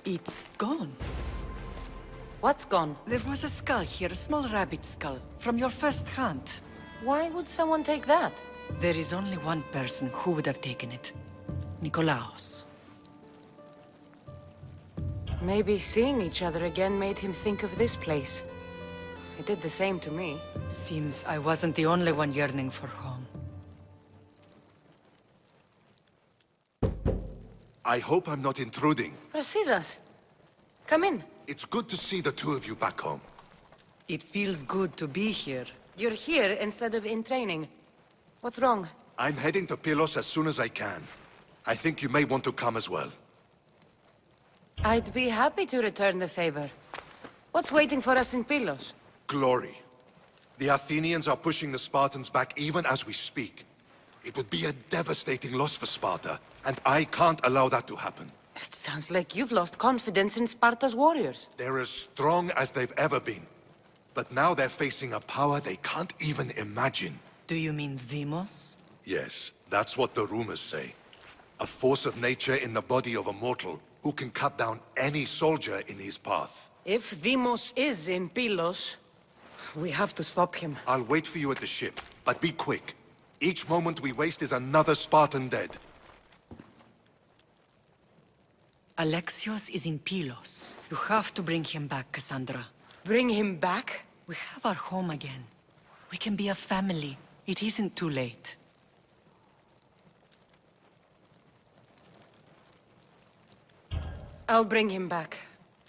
It's gone. What's gone? There was a skull here, a small rabbit skull, from your first hunt. Why would someone take that? There is only one person who would have taken it. Nikolaos. Maybe seeing each other again made him think of this place. It did the same to me. Seems I wasn't the only one yearning for home. I hope I'm not intruding. Brasidas, come in. It's good to see the two of you back home. It feels good to be here. You're here instead of in training. What's wrong? I'm heading to Pylos as soon as I can. I think you may want to come as well. I'd be happy to return the favor. What's waiting for us in Pylos? Glory. The Athenians are pushing the Spartans back even as we speak. It would be a devastating loss for Sparta, and I can't allow that to happen. It sounds like you've lost confidence in Sparta's warriors. They're as strong as they've ever been. But now they're facing a power they can't even imagine. Do you mean Demos? Yes, that's what the rumors say. A force of nature in the body of a mortal who can cut down any soldier in his path. If Demos is in Pylos, we have to stop him. I'll wait for you at the ship, but be quick. Each moment we waste is another Spartan dead. Alexios is in Pylos. You have to bring him back, Cassandra. Bring him back? We have our home again. We can be a family. It isn't too late. I'll bring him back,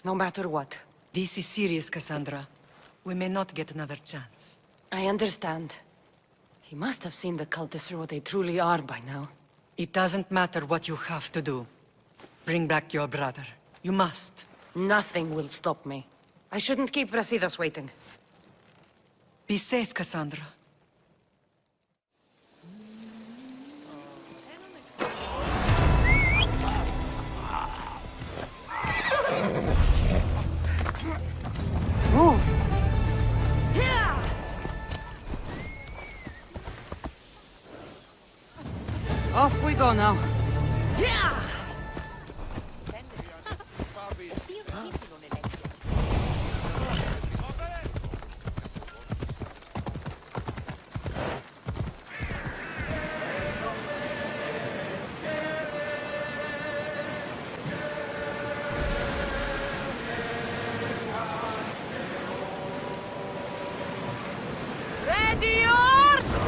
no matter what. This is serious, Cassandra. We may not get another chance. I understand. He must have seen the cultists for what they truly are by now. It doesn't matter what you have to do. Bring back your brother. You must. Nothing will stop me. I shouldn't keep Brasidas waiting. Be safe, Cassandra. Move! Off we go now. Ready, yours!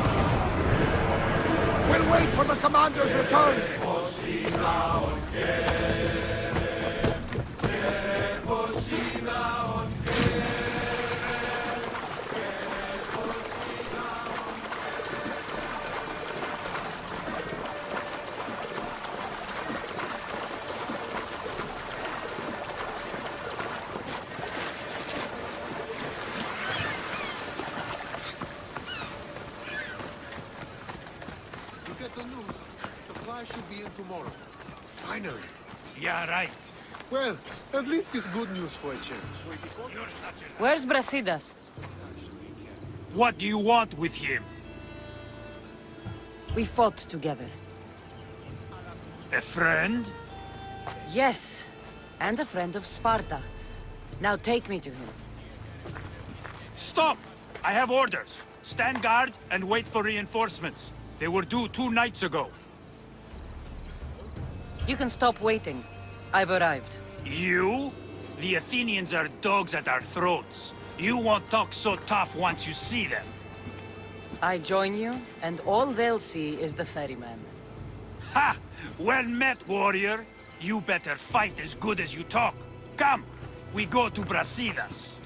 We'll wait for the commander's return! Così now again. Yeah, right. Well, at least it's good news for a change. Where's Brasidas? What do you want with him? We fought together. A friend? Yes, and a friend of Sparta. Now take me to him. Stop! I have orders. Stand guard and wait for reinforcements. They were due 2 nights ago. You can stop waiting. I've arrived. You? The Athenians are dogs at our throats. You won't talk so tough once you see them. I join you, and all they'll see is the ferryman. Ha! Well met, warrior. You better fight as good as you talk. Come, we go to Brasidas.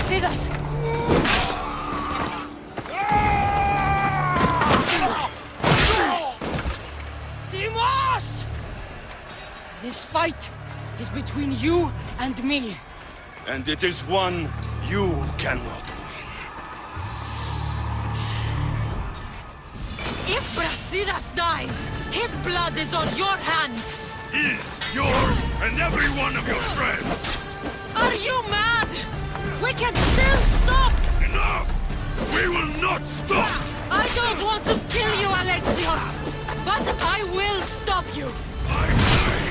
Brasidas! Dimos! This fight is between you and me. And it is one you cannot win. If Brasidas dies, his blood is on your hands! His, yours, and every one of your friends! Are you mad? We can still stop! Enough! We will not stop! I don't want to kill you, Alexios! But I will stop you! I say,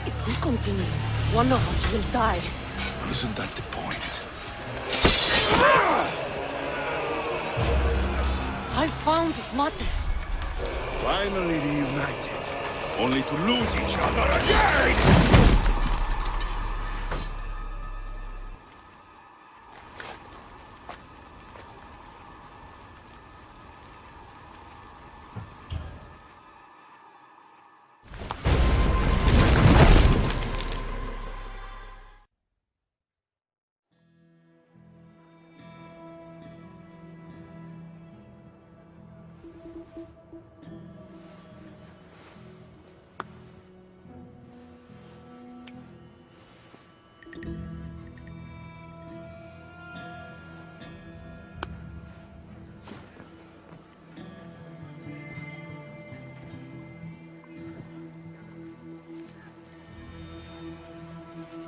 If we continue, one of us will die. Isn't that the point? I found Mate. Finally reunited, only to lose each other again!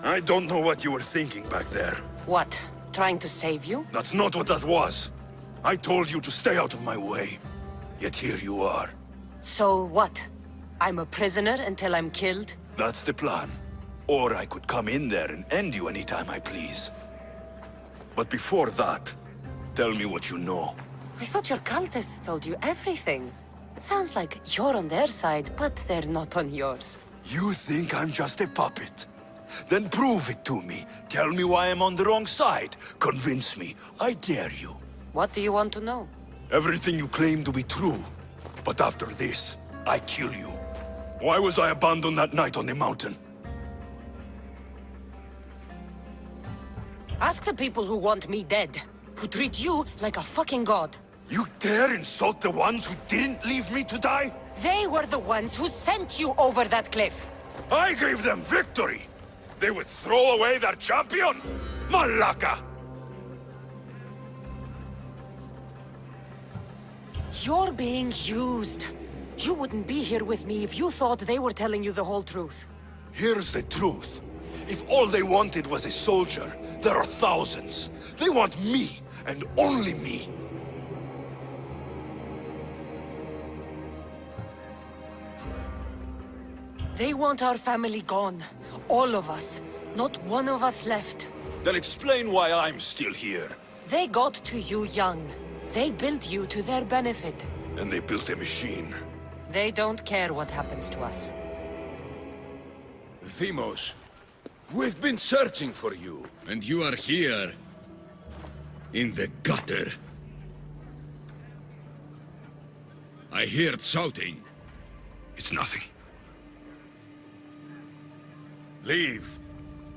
I don't know what you were thinking back there. What? Trying to save you? That's not what that was. I told you to stay out of my way. Yet here you are. So what? I'm a prisoner until I'm killed? That's the plan. Or I could come in there and end you anytime I please. But before that, tell me what you know. I thought your cultists told you everything. Sounds like you're on their side, but they're not on yours. You think I'm just a puppet? Then prove it to me. Tell me why I'm on the wrong side. Convince me. I dare you. What do you want to know? Everything you claim to be true. But after this, I kill you. Why was I abandoned that night on the mountain? Ask the people who want me dead, who treat you like a fucking god. You dare insult the ones who didn't leave me to die? They were the ones who sent you over that cliff. I gave them victory! They would throw away their champion? Malaka! You're being used. You wouldn't be here with me if you thought they were telling you the whole truth. Here's the truth. If all they wanted was a soldier, there are thousands. They want me, and only me. They want our family gone. All of us. Not one of us left. Then explain why I'm still here. They got to you young. They built you to their benefit. And they built a machine. They don't care what happens to us. Themos, we've been searching for you, and you are here. In the gutter. I heard shouting. It's nothing. Leave.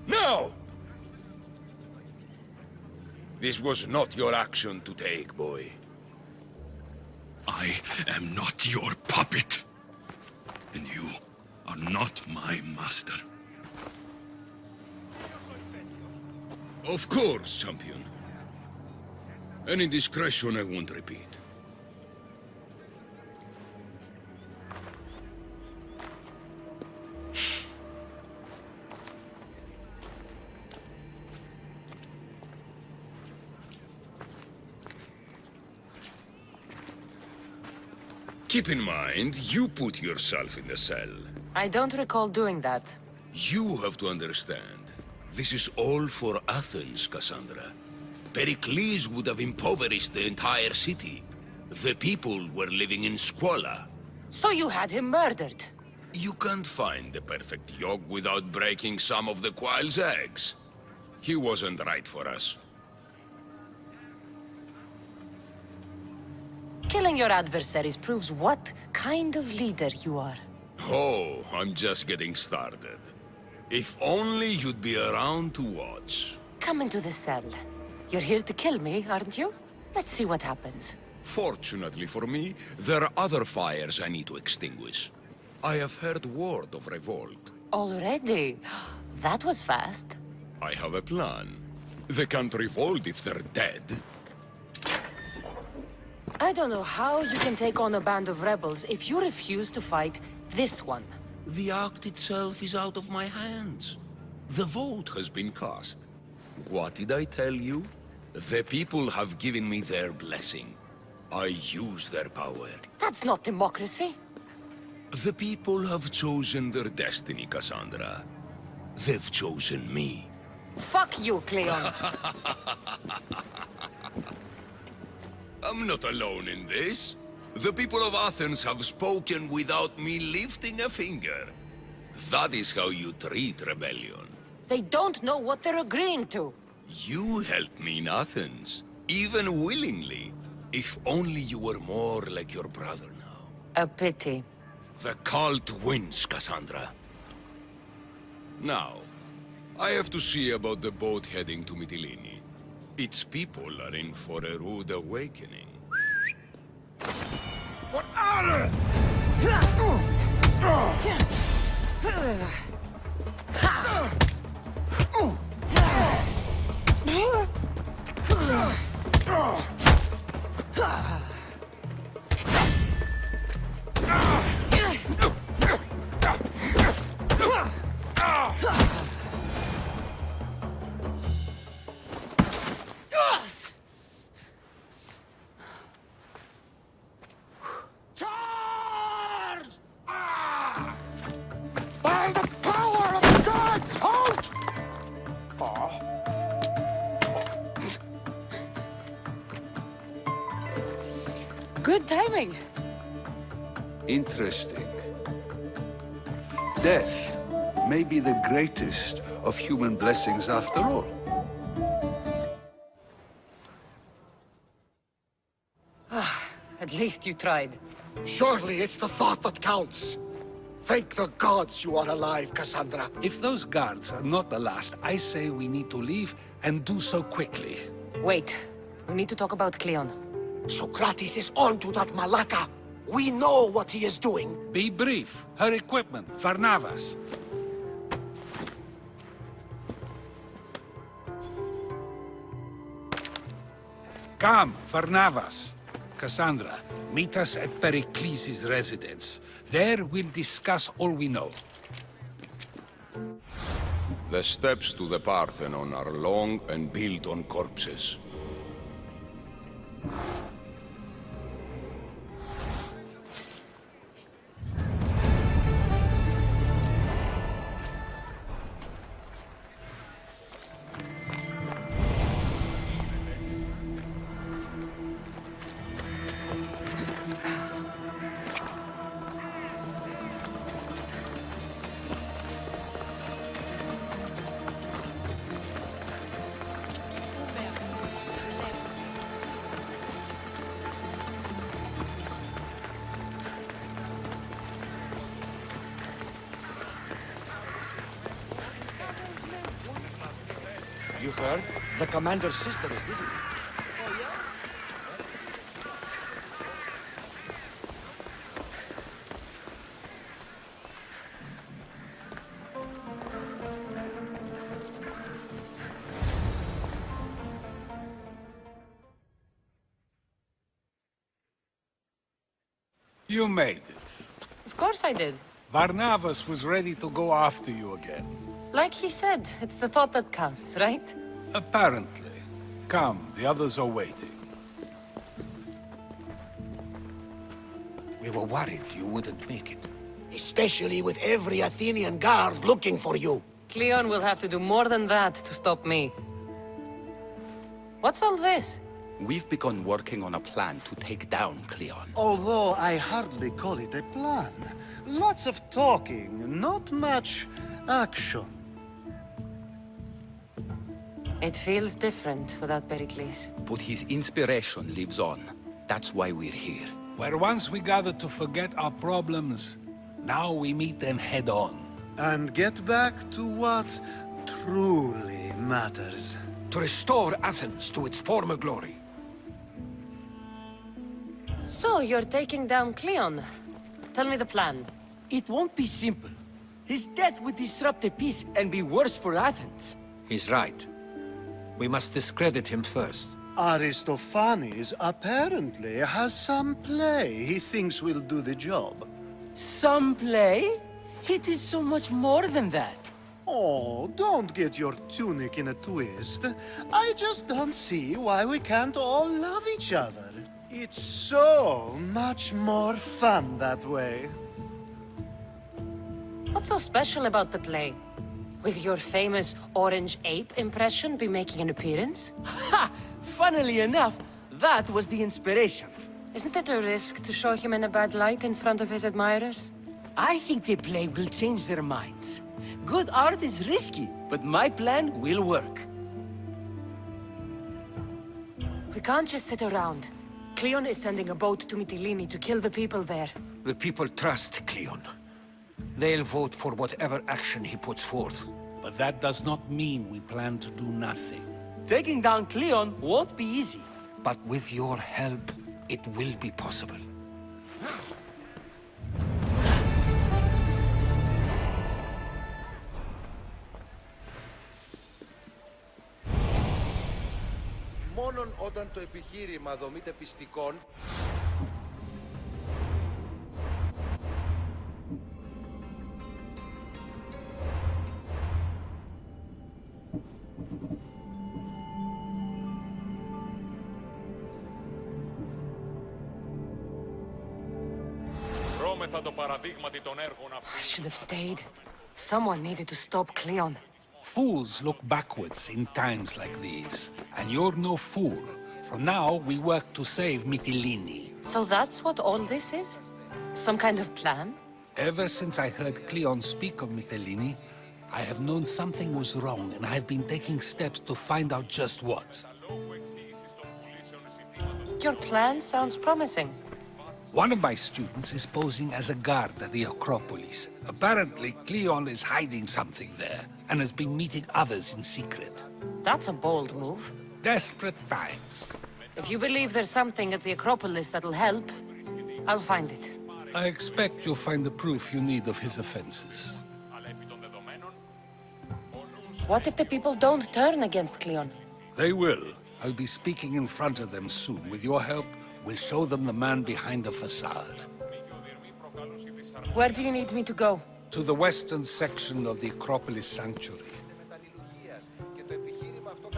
Now! This was not your action to take, boy. I am not your puppet. And you are not my master. Of course, champion. Any indiscretion I won't repeat. Keep in mind, you put yourself in the cell. I don't recall doing that. You have to understand. This is all for Athens, Cassandra. Pericles would have impoverished the entire city. The people were living in squalor. So you had him murdered? You can't find the perfect yolk without breaking some of the quail's eggs. He wasn't right for us. Killing your adversaries proves what kind of leader you are. Oh, I'm just getting started. If only you'd be around to watch. Come into the cell. You're here to kill me, aren't you? Let's see what happens. Fortunately for me, there are other fires I need to extinguish. I have heard word of revolt. Already? That was fast. I have a plan. They can't revolt if they're dead. I don't know how you can take on a band of rebels if you refuse to fight this one. The act itself is out of my hands. The vote has been cast. What did I tell you? The people have given me their blessing. I use their power. That's not democracy. The people have chosen their destiny, Cassandra. They've chosen me. Fuck you, Cleon. I'm not alone in this. The people of Athens have spoken without me lifting a finger. That is how you treat rebellion. They don't know what they're agreeing to. You helped me in Athens, even willingly. If only you were more like your brother now. A pity. The cult wins, Cassandra. Now, I have to see about the boat heading to Mytilene. Its people are in for a rude awakening. For Ares! By the power of the gods, halt! Good timing. Interesting. Death may be the greatest of human blessings after all. At least you tried. Surely it's the thought that counts. Thank the gods you are alive, Cassandra. If those guards are not the last, I say we need to leave and do so quickly. Wait. We need to talk about Cleon. Socrates is on to that Malaka. We know what he is doing. Be brief. Her equipment, Varnavas. Come, Varnavas. Cassandra, meet us at Pericles' residence. There we'll discuss all we know. The steps to the Parthenon are long and built on corpses. You heard? The commander's sister is visiting. You made it. Of course I did. Varnavas was ready to go after you again. Like he said, it's the thought that counts, right? Apparently. Come, the others are waiting. We were worried you wouldn't make it. Especially with every Athenian guard looking for you. Cleon will have to do more than that to stop me. What's all this? We've begun working on a plan to take down Cleon. Although I hardly call it a plan. Lots of talking, not much action. It feels different without Pericles. But his inspiration lives on. That's why we're here. Where once we gathered to forget our problems, now we meet them head on. And get back to what truly matters. To restore Athens to its former glory. So, you're taking down Cleon. Tell me the plan. It won't be simple. His death would disrupt the peace and be worse for Athens. He's right. We must discredit him first. Aristophanes apparently has some play he thinks will do the job. Some play? It is so much more than that. Oh, don't get your tunic in a twist. I just don't see why we can't all love each other. It's so much more fun that way. What's so special about the play? Will your famous orange ape impression be making an appearance? Ha! Funnily enough, that was the inspiration. Isn't it a risk to show him in a bad light in front of his admirers? I think the play will change their minds. Good art is risky, but my plan will work. We can't just sit around. Cleon is sending a boat to Mytilene to kill the people there. The people trust Cleon. They'll vote for whatever action he puts forth. But that does not mean we plan to do nothing. Taking down Cleon won't be easy. But with your help, it will be possible. Μόνον όταν το επιχείρημα δομείται πιστικών, I should have stayed. Someone needed to stop Cleon. Fools look backwards in times like these, and you're no fool. For now, we work to save Mytilene. So that's what all this is? Some kind of plan? Ever since I heard Cleon speak of Mytilene, I have known something was wrong, and I've been taking steps to find out just what. Your plan sounds promising. One of my students is posing as a guard at the Acropolis. Apparently, Cleon is hiding something there, and has been meeting others in secret. That's a bold move. Desperate times. If you believe there's something at the Acropolis that'll help, I'll find it. I expect you'll find the proof you need of his offenses. What if the people don't turn against Cleon? They will. I'll be speaking in front of them soon. With your help, we'll show them the man behind the facade. Where do you need me to go? To the western section of the Acropolis Sanctuary.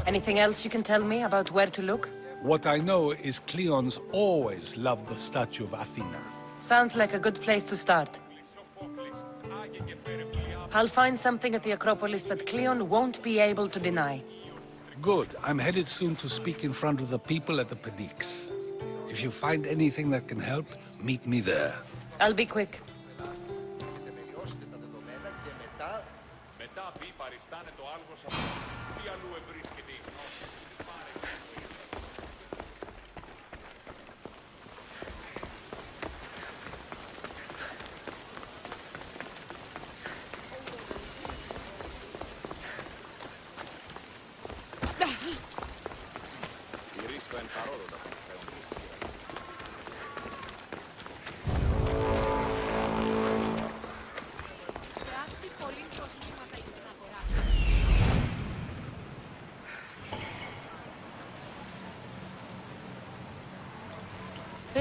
Anything else you can tell me about where to look? What I know is Cleon's always loved the statue of Athena. Sounds like a good place to start. I'll find something at the Acropolis that Cleon won't be able to deny. Good. I'm headed soon to speak in front of the people at the Pnyx. If you find anything that can help, meet me there. I'll be quick.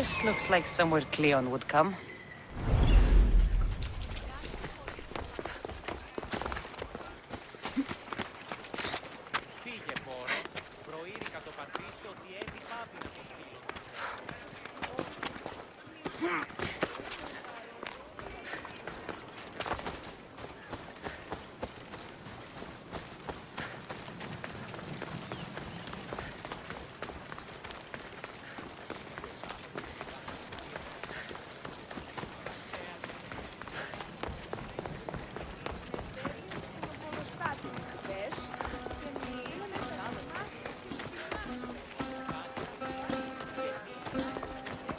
This looks like somewhere Cleon would come.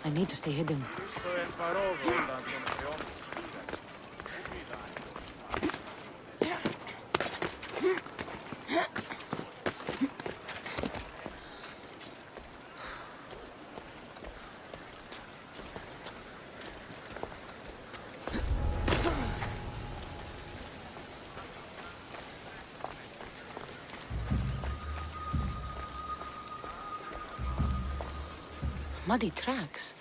I need to stay hidden. Muddy tracks.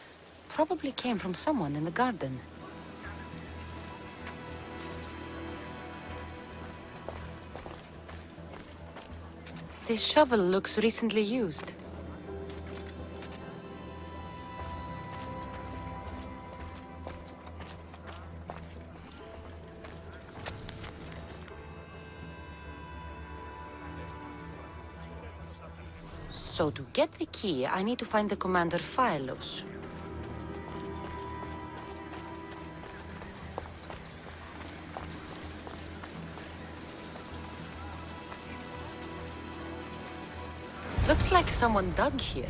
Probably came from someone in the garden. This shovel looks recently used. So to get the key, I need to find the commander Phylos. Looks like someone dug here.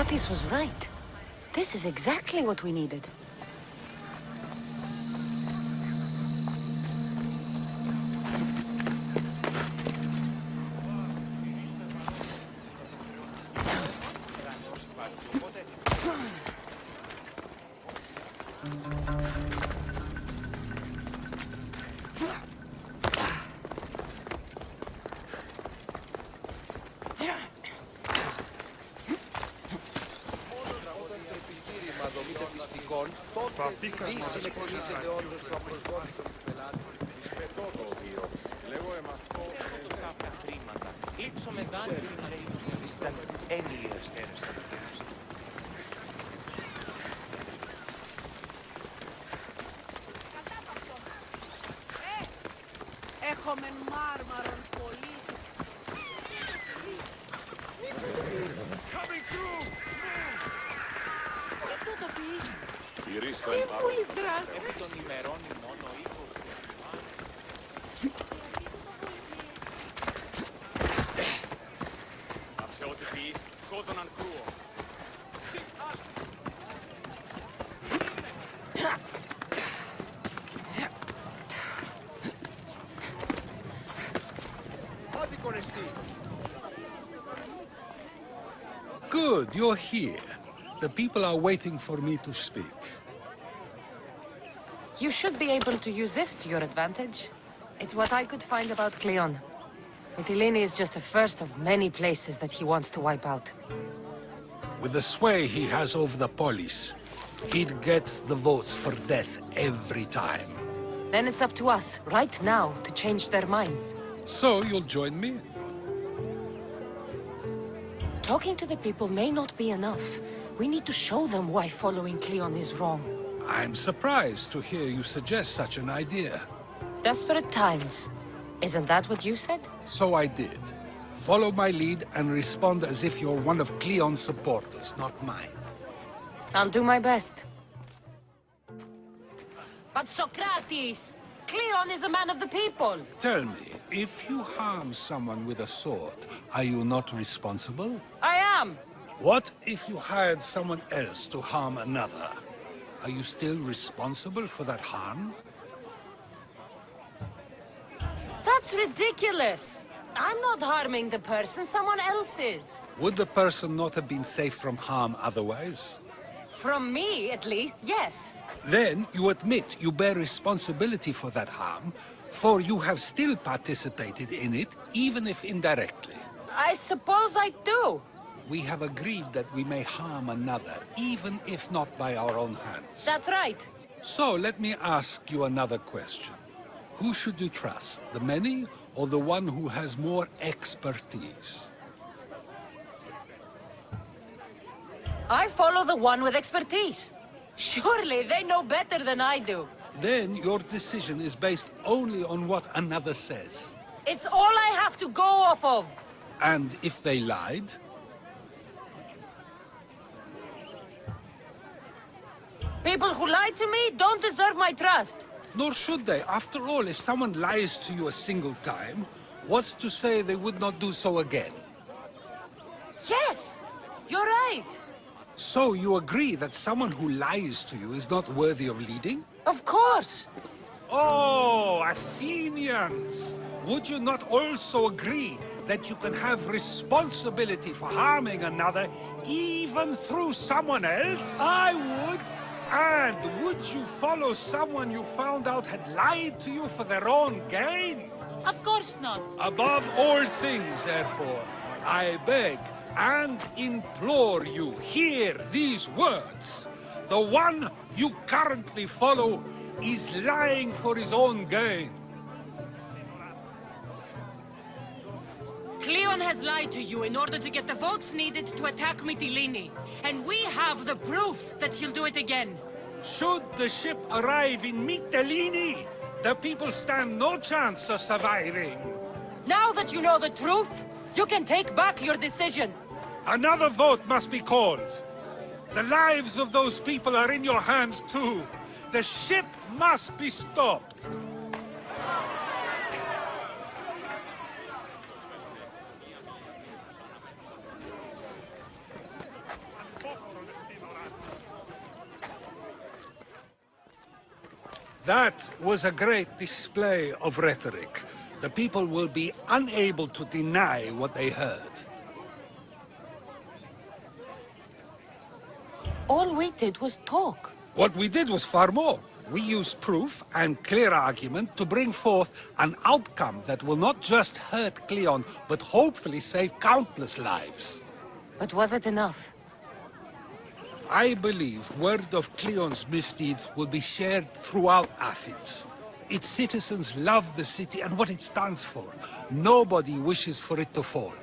Socrates was right. This is exactly what we needed. Έχουμε μάρμαρον πολύ. Coming through! Τι τούτο πεις? Τηρήστε Τι πολύ δράση. Επί των ημερών μόνο 20. Αξιότυπης, σκότωναν κρούο. Good, you're here. The people are waiting for me to speak. You should be able to use this to your advantage. It's what I could find about Cleon. Mytilene is just the first of many places that he wants to wipe out. With the sway he has over the polis, he'd get the votes for death every time. Then it's up to us, right now, to change their minds. So you'll join me? Talking to the people may not be enough. We need to show them why following Cleon is wrong. I'm surprised to hear you suggest such an idea. Desperate times. Isn't that what you said? So I did. Follow my lead and respond as if you're one of Cleon's supporters, not mine. I'll do my best. But Socrates! Cleon is a man of the people! Tell me, if you harm someone with a sword, are you not responsible? I am! What if you hired someone else to harm another? Are you still responsible for that harm? That's ridiculous! I'm not harming the person, someone else is. Would the person not have been safe from harm otherwise? From me, at least, yes. Then you admit you bear responsibility for that harm, for you have still participated in it, even if indirectly. I suppose I do. We have agreed that we may harm another, even if not by our own hands. That's right. So let me ask you another question. Who should you trust, the many or the one who has more expertise? I follow the one with expertise. Surely they know better than I do. Then your decision is based only on what another says. It's all I have to go off of. And if they lied? People who lie to me don't deserve my trust. Nor should they. After all, if someone lies to you a single time, what's to say they would not do so again? Yes, you're right. So you agree that someone who lies to you is not worthy of leading? Of course. Oh, Athenians! Would you not also agree that you can have responsibility for harming another even through someone else? I would! And would you follow someone you found out had lied to you for their own gain? Of course not. Above all things, therefore, I beg and implore you, hear these words. The one you currently follow is lying for his own gain. Cleon has lied to you in order to get the votes needed to attack Mytilene. And we have the proof that he'll do it again. Should the ship arrive in Mytilene, the people stand no chance of surviving. Now that you know the truth, you can take back your decision. Another vote must be called. The lives of those people are in your hands too. The ship must be stopped. That was a great display of rhetoric. The people will be unable to deny what they heard. All we did was talk. What we did was far more. We used proof and clear argument to bring forth an outcome that will not just hurt Cleon, but hopefully save countless lives. But was it enough? I believe word of Cleon's misdeeds will be shared throughout Athens. Its citizens love the city and what it stands for. Nobody wishes for it to fall.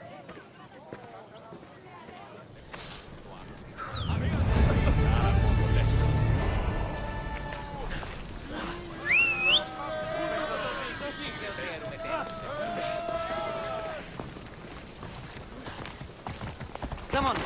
Come on.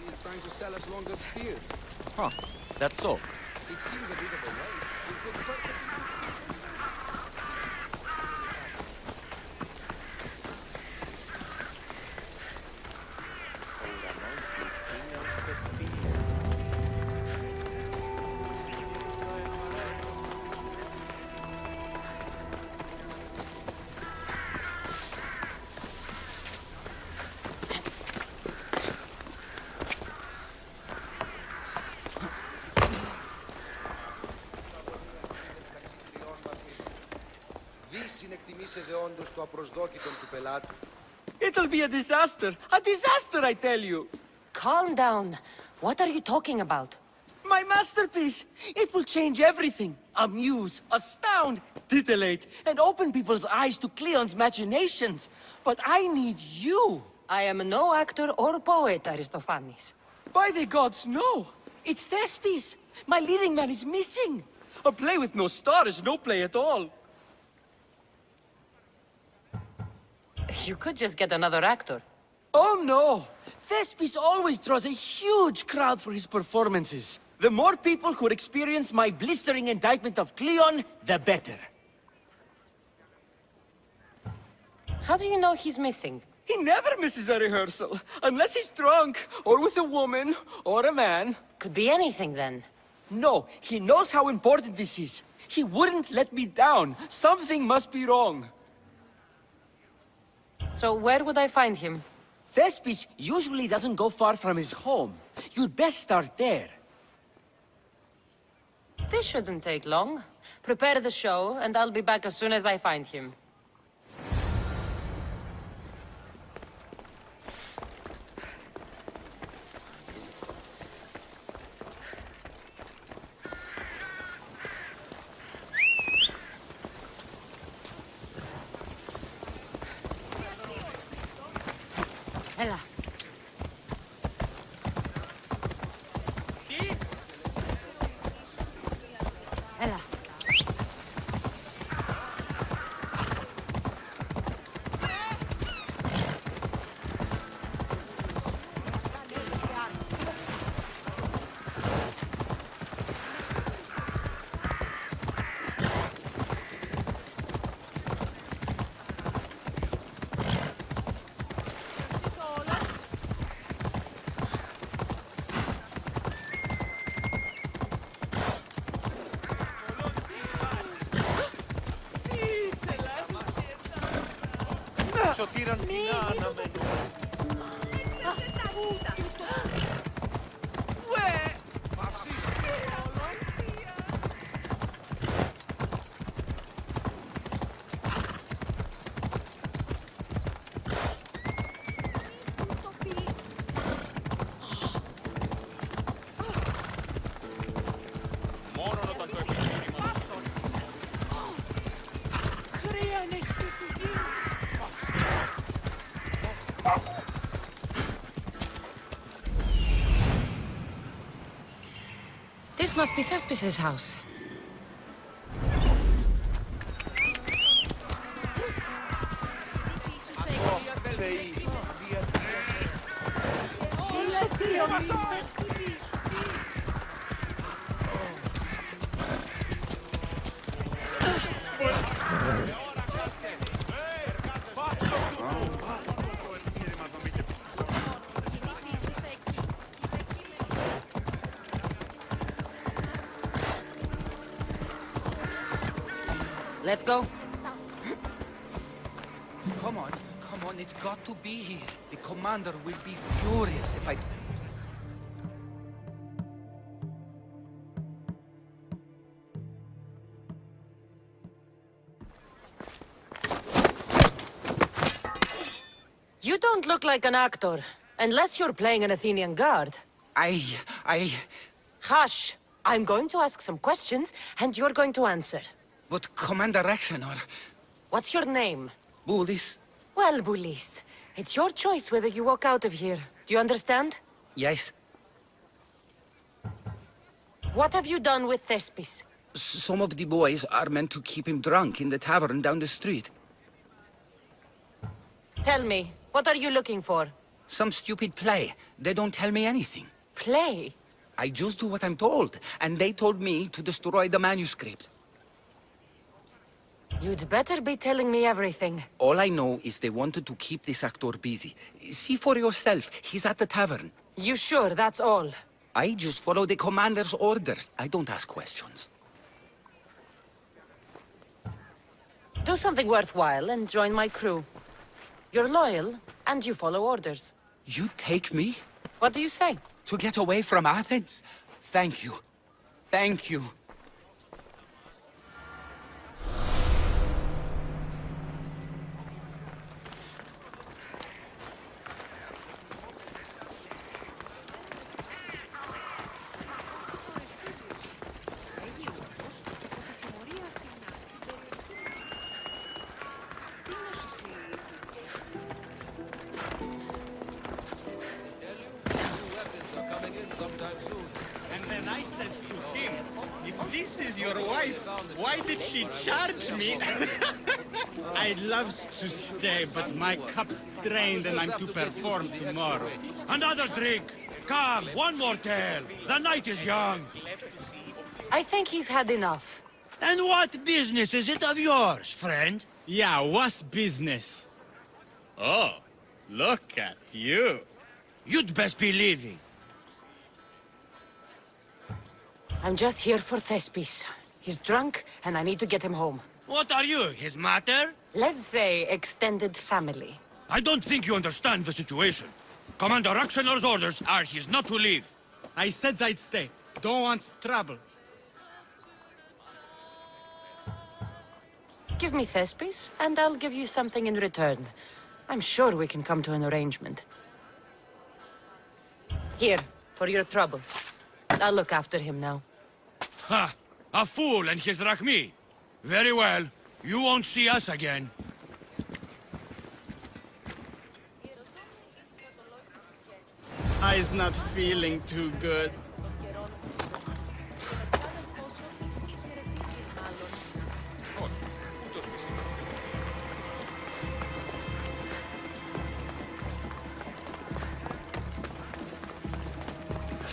Is trying to sell us longer spears. Huh, that's so. It seems a bit of a waste. We could perfectly... It'll be a disaster! A disaster, I tell you! Calm down. What are you talking about? My masterpiece! It will change everything. Amuse, astound, titillate, and open people's eyes to Cleon's machinations. But I need you! I am no actor or poet, Aristophanes. By the gods, no! It's Thespis! My leading man is missing! A play with no star is no play at all. You could just get another actor. Oh no! Thespis always draws a huge crowd for his performances. The more people who experience my blistering indictment of Cleon, the better. How do you know he's missing? He never misses a rehearsal, unless he's drunk, or with a woman, or a man. Could be anything then. No, he knows how important this is. He wouldn't let me down. Something must be wrong. So where would I find him? Thespis usually doesn't go far from his home. You'd best start there. This shouldn't take long. Prepare the show, and I'll be back as soon as I find him. Ella. Ella. Σωτήραν κοινά αναμένοντας. This must be Thespis' house. Let's go. Come on, it's got to be here. The commander will be furious if I... You don't look like an actor, unless you're playing an Athenian guard. Hush! I'm going to ask some questions, and you're going to answer. But Commander Rexenor... What's your name? Bulis? Well, Bulis, it's your choice whether you walk out of here. Do you understand? Yes. What have you done with Thespis? Some of the boys are meant to keep him drunk in the tavern down the street. Tell me, what are you looking for? Some stupid play. They don't tell me anything. Play? I just do what I'm told, and they told me to destroy the manuscript. You'd better be telling me everything. All I know is they wanted to keep this actor busy. See for yourself, he's at the tavern. You sure that's all? I just follow the commander's orders. I don't ask questions. Do something worthwhile and join my crew. You're loyal, and you follow orders. You take me? What do you say? To get away from Athens? Thank you. Thank you. And then I said to him, if this is your wife, why did she charge me? I'd love to stay, but my cup's drained and I'm to perform tomorrow. Another drink! Come, one more tale! The night is young! I think he's had enough. And what business is it of yours, friend? Yeah, what's business? Oh, look at you. You'd best be leaving. I'm just here for Thespis. He's drunk, and I need to get him home. What are you, his mater? Let's say extended family. I don't think you understand the situation. Commander Rexenor's orders are he's not to leave. I said I'd stay. Don't want trouble. Give me Thespis, and I'll give you something in return. I'm sure we can come to an arrangement. Here, for your trouble. I'll look after him now. Ha! A fool and his drachmi. Very well. You won't see us again. I's not feeling too good.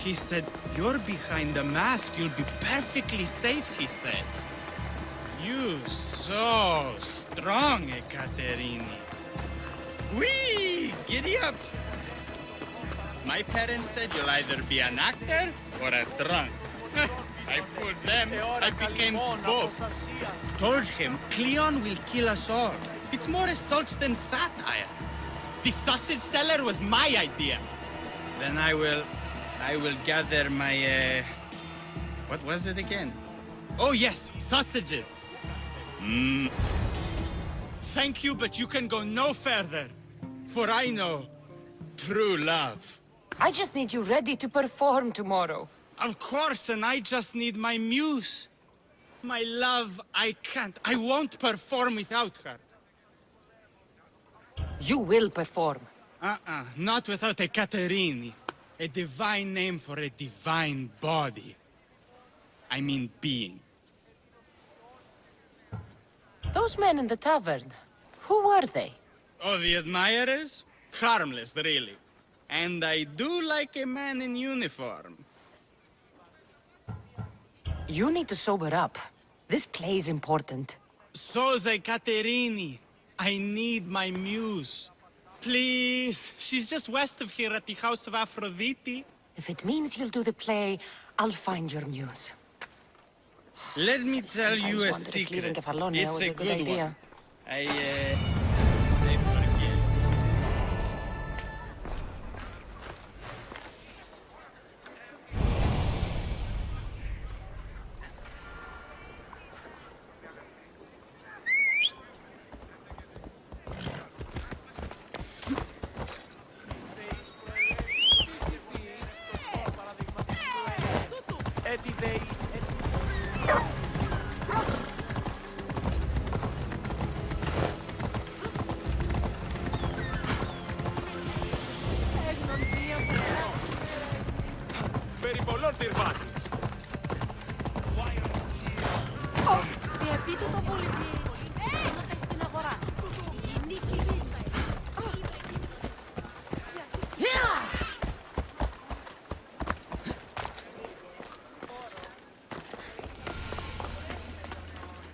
He said, you're behind the mask, you'll be perfectly safe, he said. You so strong, Ekaterini. Whee! Giddy-ups! My parents said you'll either be an actor or a drunk. I fooled them. I became both. Told him Cleon will kill us all. It's more assaults than satire. The sausage seller was my idea. Then I will gather my, what was it again? Oh yes, sausages. Thank you, but you can go no further. For I know true love. I just need you ready to perform tomorrow. Of course, and I just need my muse. My love, I can't. I won't perform without her. You will perform. Not without a Caterini. A divine name for a divine body. I mean being. Those men in the tavern, who were they? Oh, the admirers? Harmless, really. And I do like a man in uniform. You need to sober up. This play is important. Soze Caterini. I need my muse. Please, she's just west of here at the House of Aphrodite. If it means you'll do the play, I'll find your muse. Let me tell you a Sometimes wonder if leaving secret. Kefalonia It's was a a good good idea. one. I forget.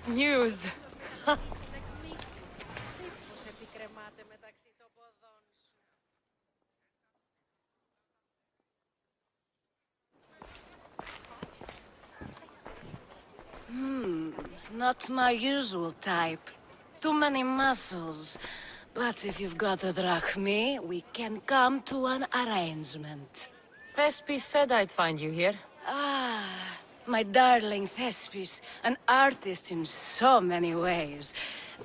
News. Not my usual type. Too many muscles. But if you've got a drachmi, we can come to an arrangement. Thespis said I'd find you here. Ah, my darling Thespis, an artist in so many ways.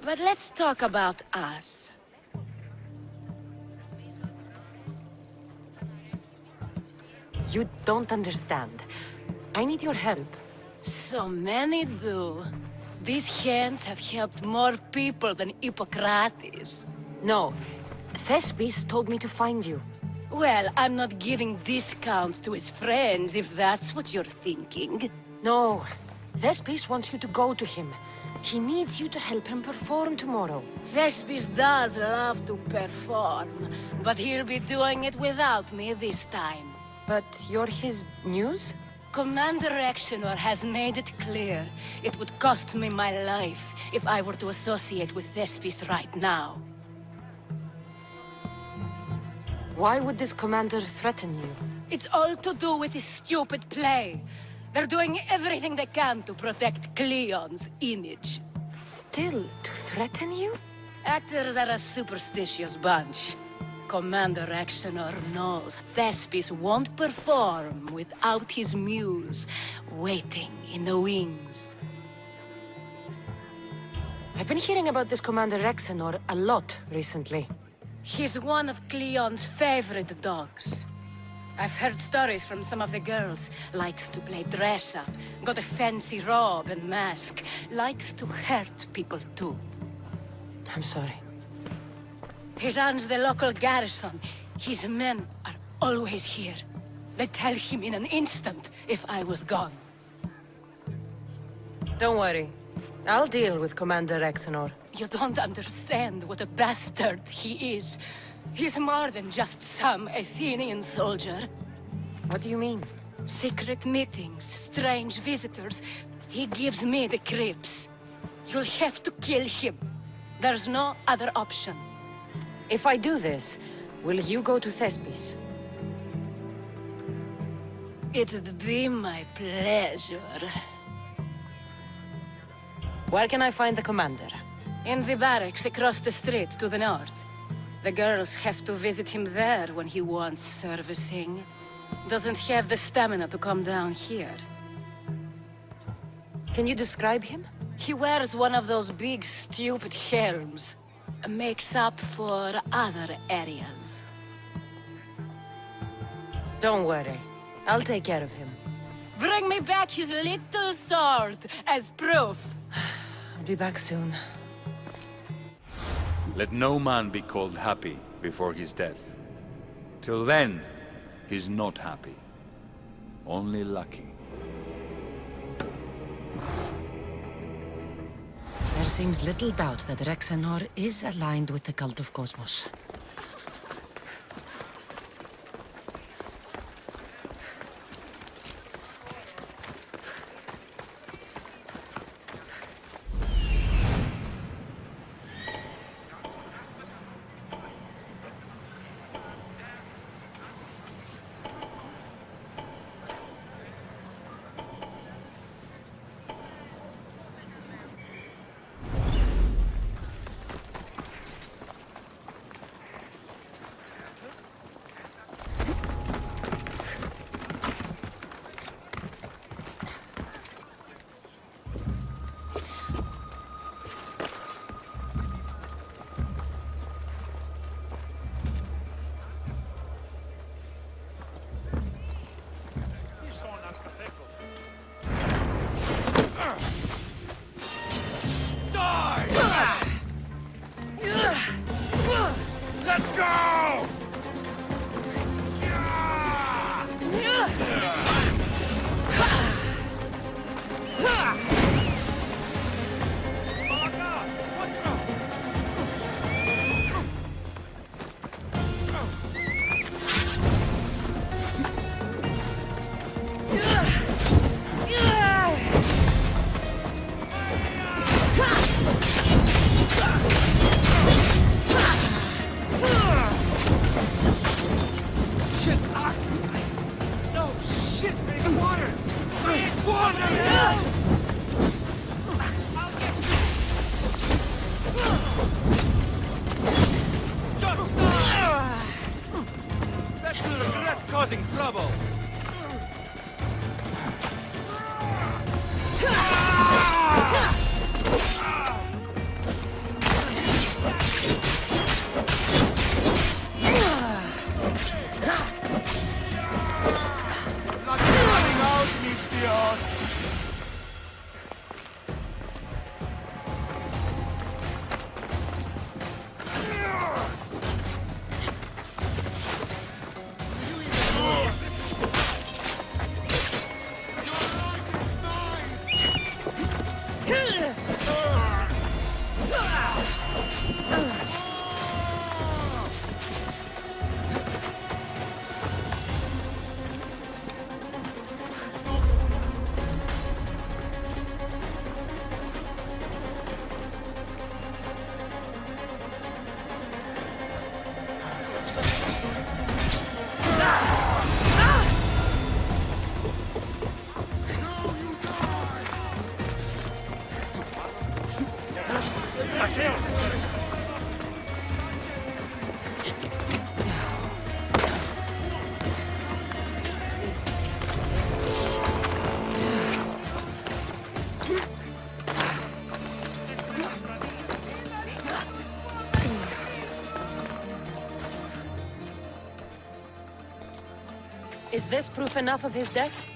But let's talk about us. You don't understand. I need your help. So many do. These hands have helped more people than Hippocrates. No. Thespis told me to find you. Well, I'm not giving discounts to his friends, if that's what you're thinking. No. Thespis wants you to go to him. He needs you to help him perform tomorrow. Thespis does love to perform, but he'll be doing it without me this time. But you're his muse? Commander Exenor has made it clear it would cost me my life if I were to associate with Thespis right now. Why would this commander threaten you? It's all to do with his stupid play. They're doing everything they can to protect Cleon's image. Still, to threaten you? Actors are a superstitious bunch. Commander Exenor knows Thespis won't perform without his muse waiting in the wings. I've been hearing about this Commander Exenor a lot recently. He's one of Cleon's favorite dogs. I've heard stories from some of the girls. Likes to play dress-up, got a fancy robe and mask. Likes to hurt people too. I'm sorry. He runs the local garrison. His men are always here. They'd tell him in an instant if I was gone. Don't worry. I'll deal with Commander Exenor. You don't understand what a bastard he is. He's more than just some Athenian soldier. What do you mean? Secret meetings, strange visitors. He gives me the creeps. You'll have to kill him. There's no other option. If I do this, will you go to Thespis? It'd be my pleasure. Where can I find the commander? In the barracks across the street to the north. The girls have to visit him there when he wants servicing. Doesn't have the stamina to come down here. Can you describe him? He wears one of those big, stupid helms. Makes up for other areas. Don't worry. I'll take care of him. Bring me back his little sword as proof. I'll be back soon. Let no man be called happy before his death. Till then, he's not happy. Only lucky. seems little doubt that Rexenor is aligned with the cult of Cosmos. Let's go! Causing trouble. Is this proof enough of his death?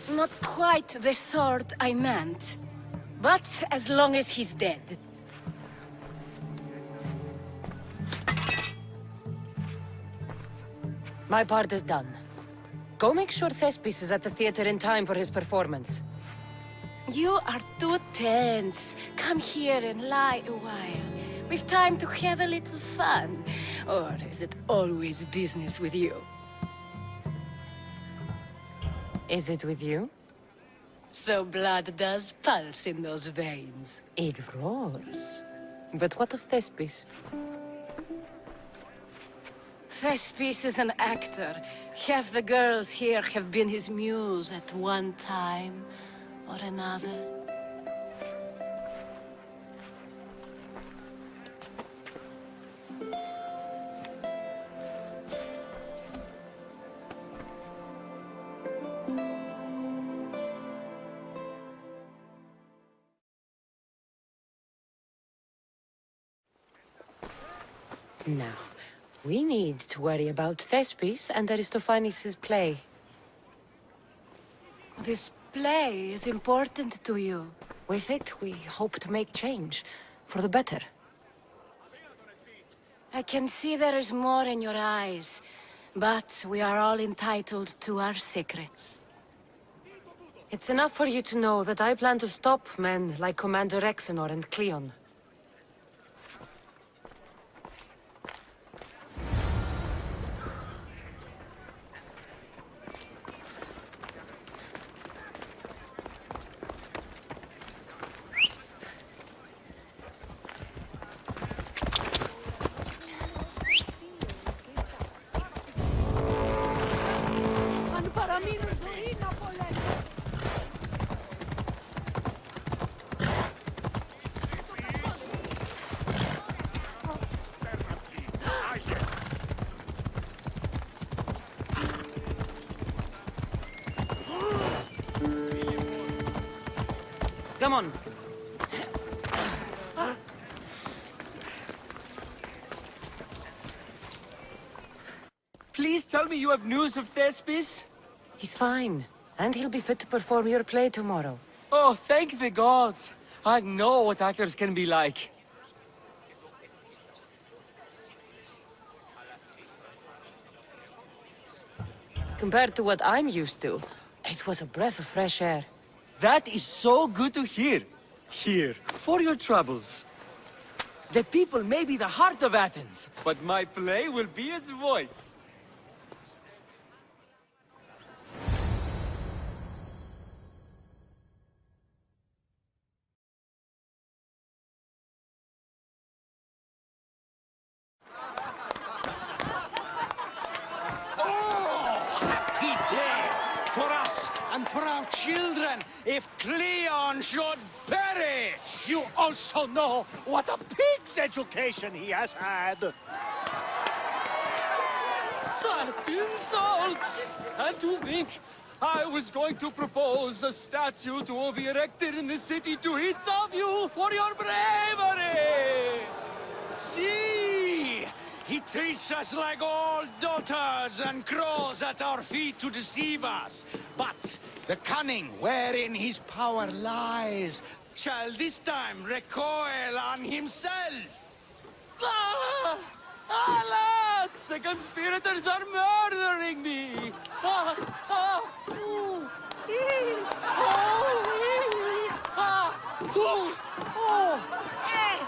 Not quite the sort I meant. But as long as he's dead. My part is done. Go make sure Thespis is at the theater in time for his performance. You are too tense. Come here and lie a while. We've time to have a little fun. Or is it always business with you? Is it with you? So blood does pulse in those veins. It roars. But what of Thespis? Thespis is an actor. Half the girls here have been his muse at one time or another. Now, we need to worry about Thespis and Aristophanes' play. This play is important to you. With it, we hope to make change, for the better. I can see there is more in your eyes, but we are all entitled to our secrets. It's enough for you to know that I plan to stop men like Commander Exenor and Cleon. Come on. Please tell me you have news of Thespis? He's fine, and he'll be fit to perform your play tomorrow. Oh, thank the gods. I know what actors can be like. Compared to what I'm used to, it was a breath of fresh air. That is so good to hear. Here, for your troubles. The people may be the heart of Athens, but my play will be its voice. Happy day for us and for our children if Cleon should perish! You also know what a pig's education he has had. Such insults! And to think I was going to propose a statue to be erected in the city to each of you for your bravery! See! He treats us like old daughters and crows at our feet to deceive us. But the cunning wherein his power lies shall this time recoil on himself. Ah! Alas! The conspirators are murdering me! Ah! Ah! Ooh! Ee! Oh! Ee! Ah! Ooh! Oh! Eh!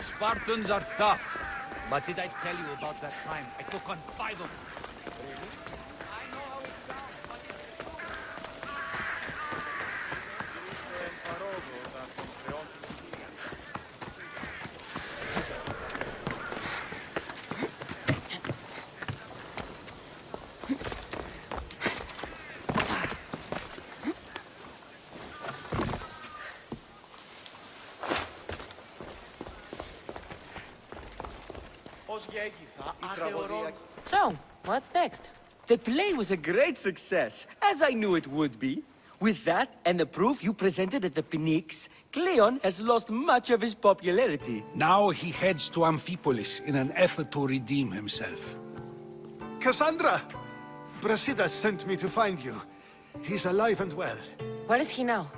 Spartans are tough. But did I tell you about that time I took on 5 of them? Really? I know how it sounds, but So, what's next? The play was a great success, as I knew it would be. With that, and the proof you presented at the Pnyx, Cleon has lost much of his popularity. Now he heads to Amphipolis in an effort to redeem himself. Cassandra! Brasidas sent me to find you. He's alive and well. Where is he now?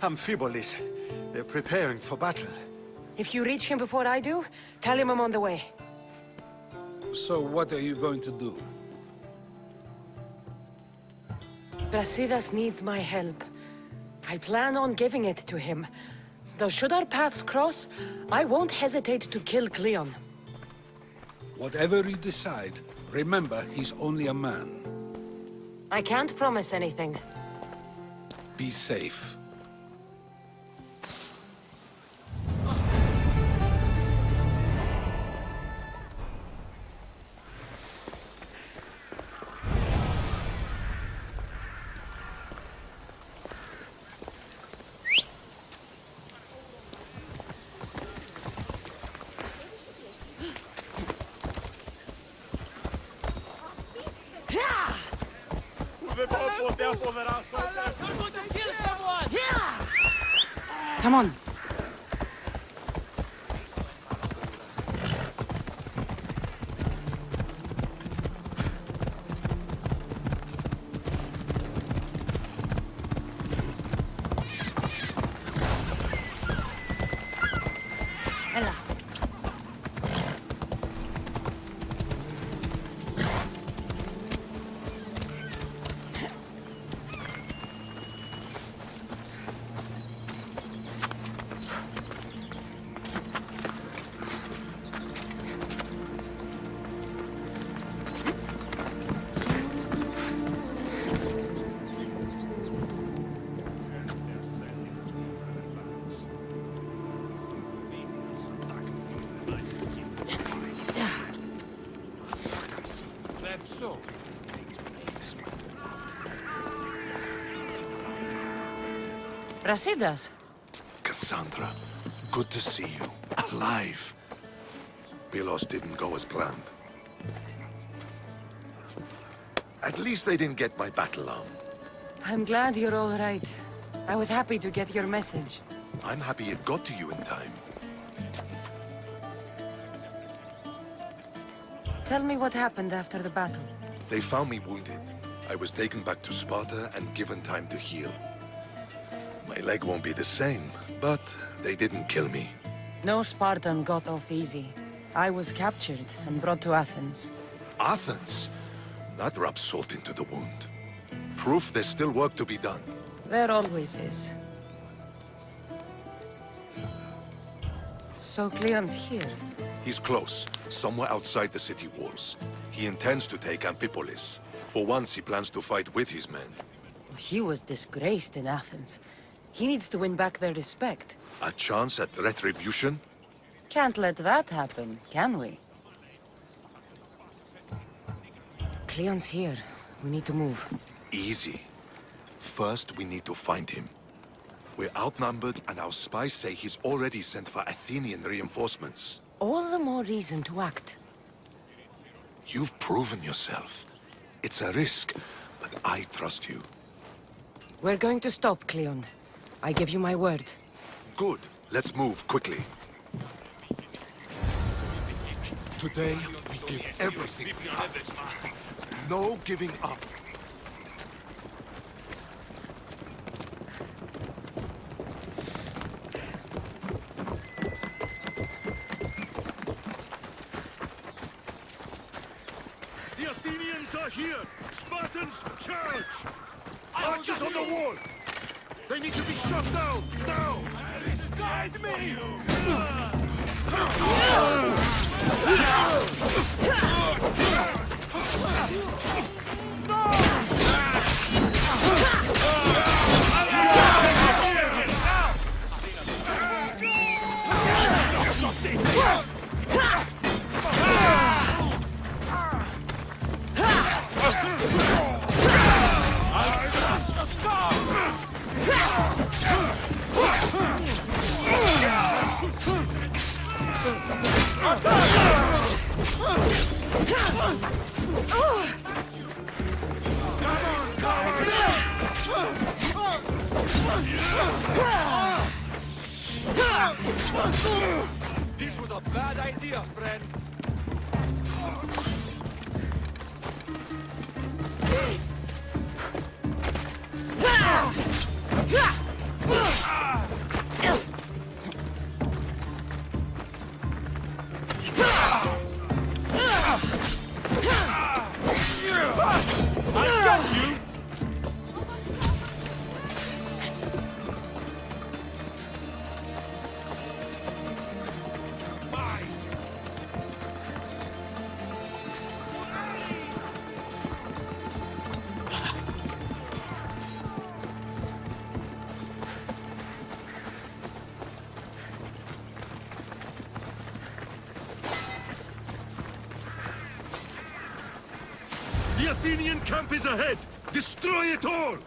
Amphipolis. They're preparing for battle. If you reach him before I do, tell him I'm on the way. So what are you going to do? Brasidas needs my help. I plan on giving it to him. Though should our paths cross, I won't hesitate to kill Cleon. Whatever you decide, remember he's only a man. I can't promise anything. Be safe. Careful, there are soldiers! I'm going to kill someone! Come on. Ella. That's so. Brasidas. Cassandra, good to see you. Alive. Pilos didn't go as planned. At least they didn't get my battle arm. I'm glad you're all right. I was happy to get your message. I'm happy it got to you in time. Tell me what happened after the battle. They found me wounded. I was taken back to Sparta and given time to heal. My leg won't be the same, but they didn't kill me. No Spartan got off easy. I was captured and brought to Athens. Athens? That rubs salt into the wound. Proof there's still work to be done. There always is. So Cleon's here. He's close, somewhere outside the city walls. He intends to take Amphipolis. For once, he plans to fight with his men. He was disgraced in Athens. He needs to win back their respect. A chance at retribution? Can't let that happen, can we? Cleon's here. We need to move. Easy. First, we need to find him. We're outnumbered, and our spies say he's already sent for Athenian reinforcements. All the more reason to act. You've proven yourself. It's a risk, but I trust you. We're going to stop, Cleon. I give you my word. Good. Let's move quickly. Today, we give everything we have. No giving up. The Athenians are here! Spartans, charge! Archers on the wall! They need to be shot down, now! Guide me! This was a bad idea, friend. I got you! The Athenian camp is ahead! Destroy it all!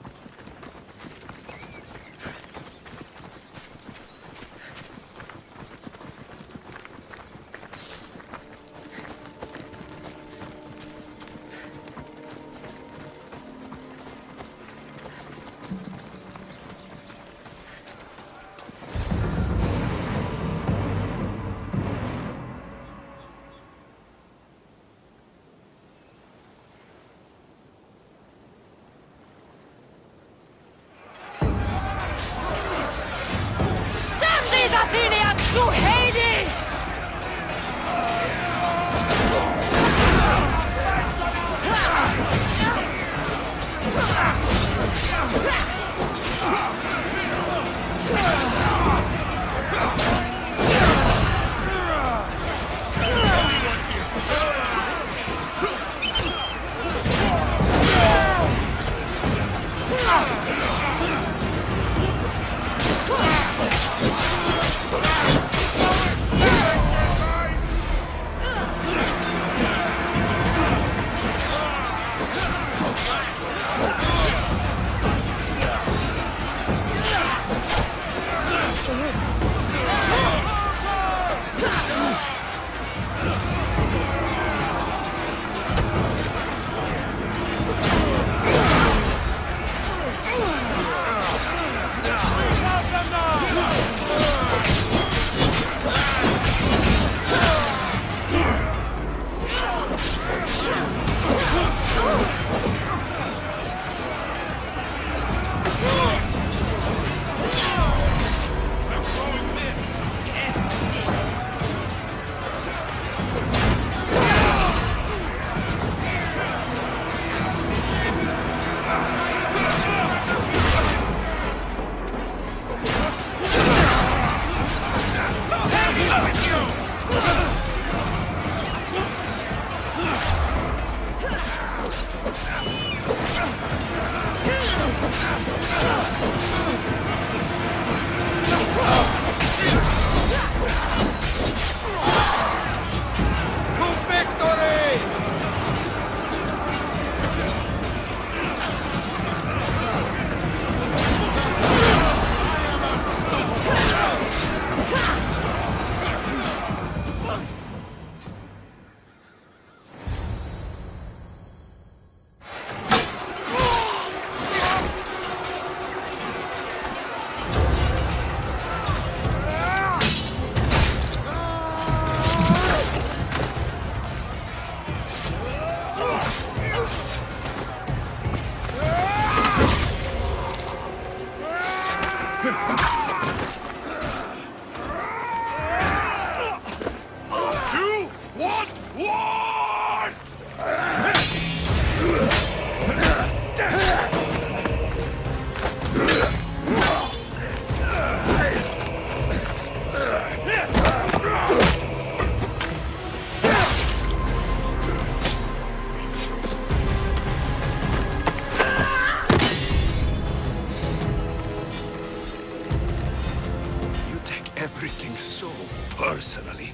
everything so personally.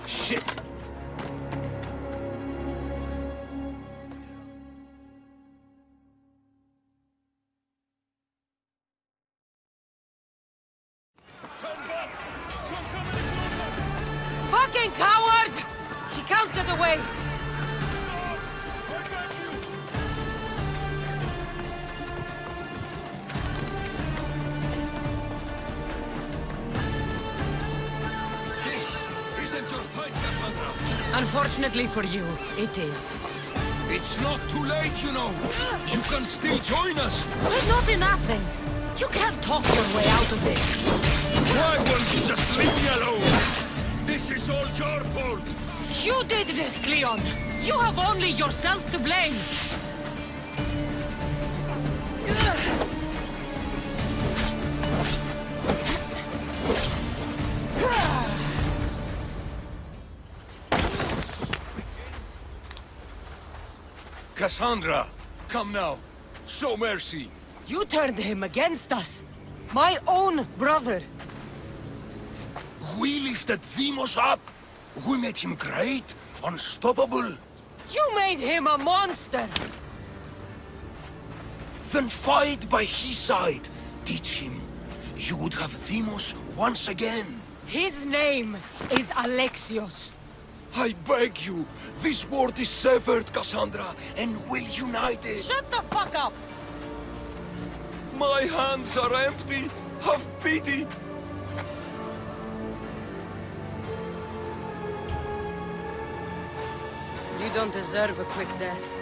Shit! Fucking coward! He can't get away! Isn't your fight, Cassandra? Unfortunately for you, it is. It's not too late, you know. You can still join us. We're not in Athens. You can't talk your way out of this. Why won't you just leave me alone? This is all your fault. You did this, Cleon. You have only yourself to blame. Cassandra, come now. Show mercy. You turned him against us. My own brother. We lifted Deimos up. We made him great, unstoppable. You made him a monster. Then fight by his side. Teach him. You would have Deimos once again. His name is Alexios. I beg you. This world is severed, Cassandra, and we'll unite it. Shut the fuck up! My hands are empty. Have pity. You don't deserve a quick death.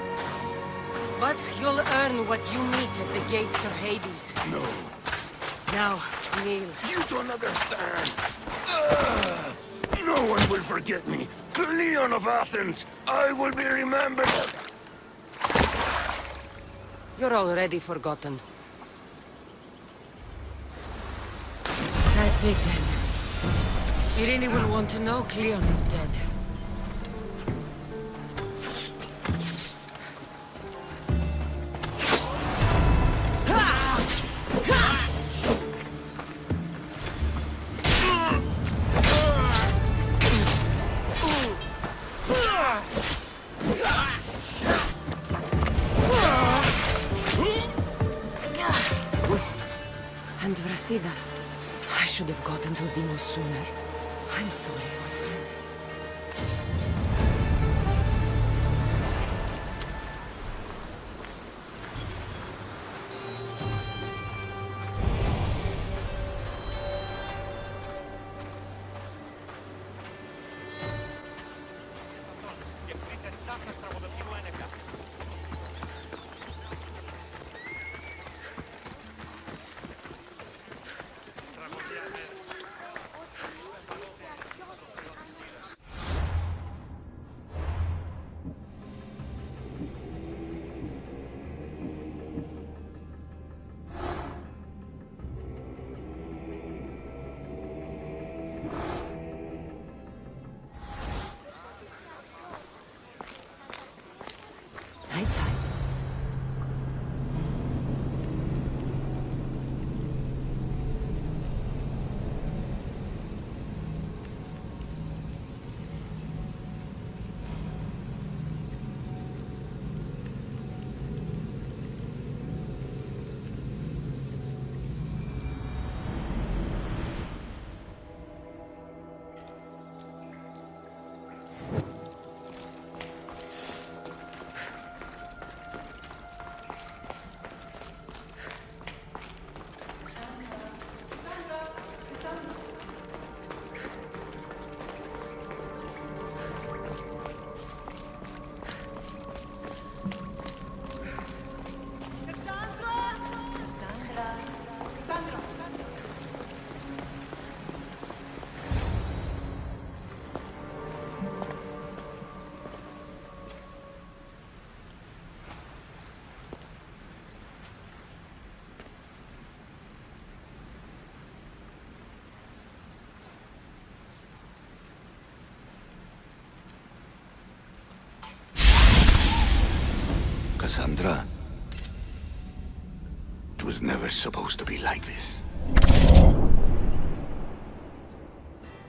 But you'll earn what you meet at the gates of Hades. No. Now, kneel. You don't understand. No one will forget me. Cleon of Athens. I will be remembered. You're already forgotten. That's it then. Did anyone want to know Cleon is dead? And Brasidas. I should have gotten to Deimos sooner. I'm sorry, my friend. Nighttime. Cassandra. It was never supposed to be like this.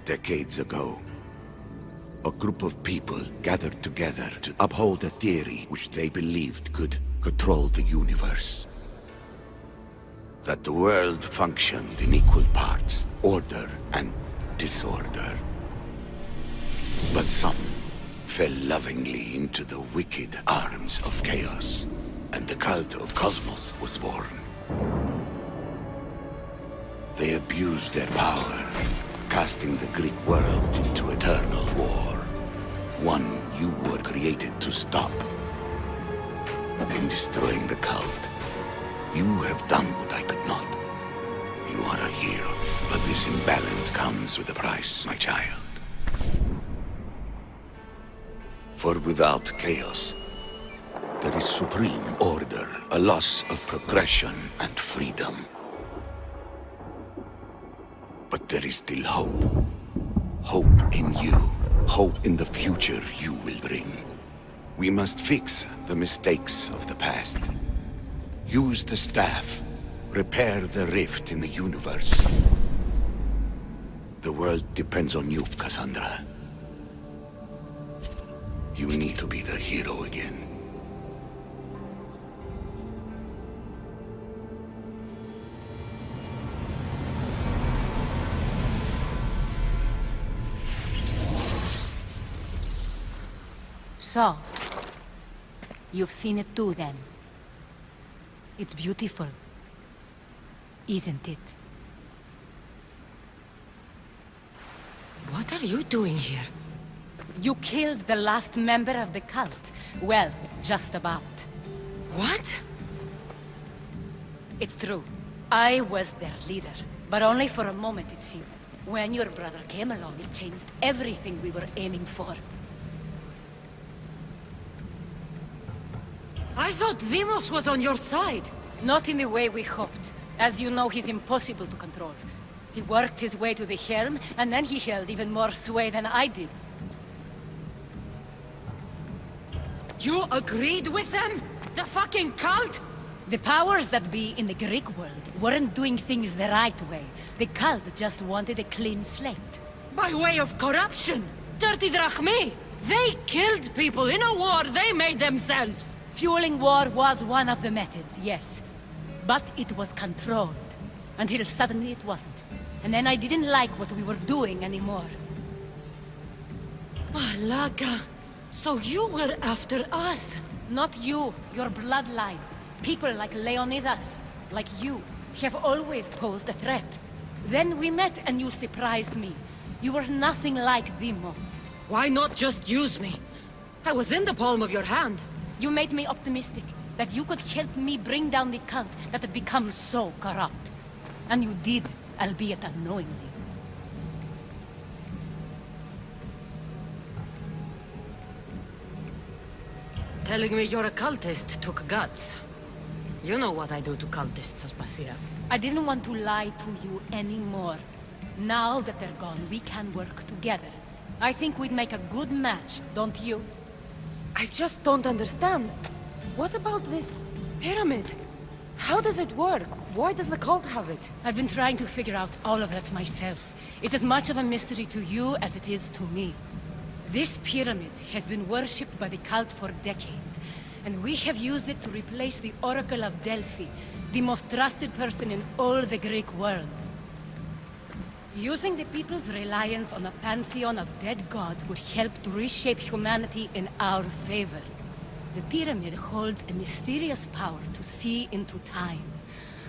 Decades ago, a group of people gathered together to uphold a theory which they believed could control the universe. That the world functioned in equal parts, order and disorder. But some fell lovingly into the wicked arms of chaos, and the cult of Cosmos was born. They abused their power, casting the Greek world into eternal war. One you were created to stop. In destroying the cult, you have done what I could not. You are a hero, but this imbalance comes with a price, my child. For without chaos, there is supreme order, a loss of progression and freedom. But there is still hope. Hope in you. Hope in the future you will bring. We must fix the mistakes of the past. Use the staff. Repair the rift in the universe. The world depends on you, Cassandra. You need to be the hero again. So, you've seen it too, then. It's beautiful, isn't it? What are you doing here? You killed the last member of the cult. Well, just about. What? It's true. I was their leader, but only for a moment, it seemed. When your brother came along, it changed everything we were aiming for. I thought Deimos was on your side. Not in the way we hoped. As you know, he's impossible to control. He worked his way to the helm, and then he held even more sway than I did. You agreed with them? The fucking cult? The powers that be in the Greek world weren't doing things the right way. The cult just wanted a clean slate. By way of corruption! Dirty drachmae! They killed people in a war they made themselves! Fueling war was one of the methods, yes. But it was controlled. Until suddenly it wasn't. And then I didn't like what we were doing anymore. Malaga! So you were after us? Not you, your bloodline. People like Leonidas, like you, have always posed a threat. Then we met and you surprised me. You were nothing like Deimos. Why not just use me? I was in the palm of your hand. You made me optimistic that you could help me bring down the cult that had become so corrupt. And you did, albeit unknowingly. Telling me you're a cultist took guts. You know what I do to cultists, Aspasia. I didn't want to lie to you anymore. Now that they're gone, we can work together. I think we'd make a good match, don't you? I just don't understand. What about this pyramid? How does it work? Why does the cult have it? I've been trying to figure out all of that myself. It's as much of a mystery to you as it is to me. This pyramid has been worshipped by the cult for decades, and we have used it to replace the Oracle of Delphi, the most trusted person in all the Greek world. Using the people's reliance on a pantheon of dead gods would help to reshape humanity in our favor. The pyramid holds a mysterious power to see into time.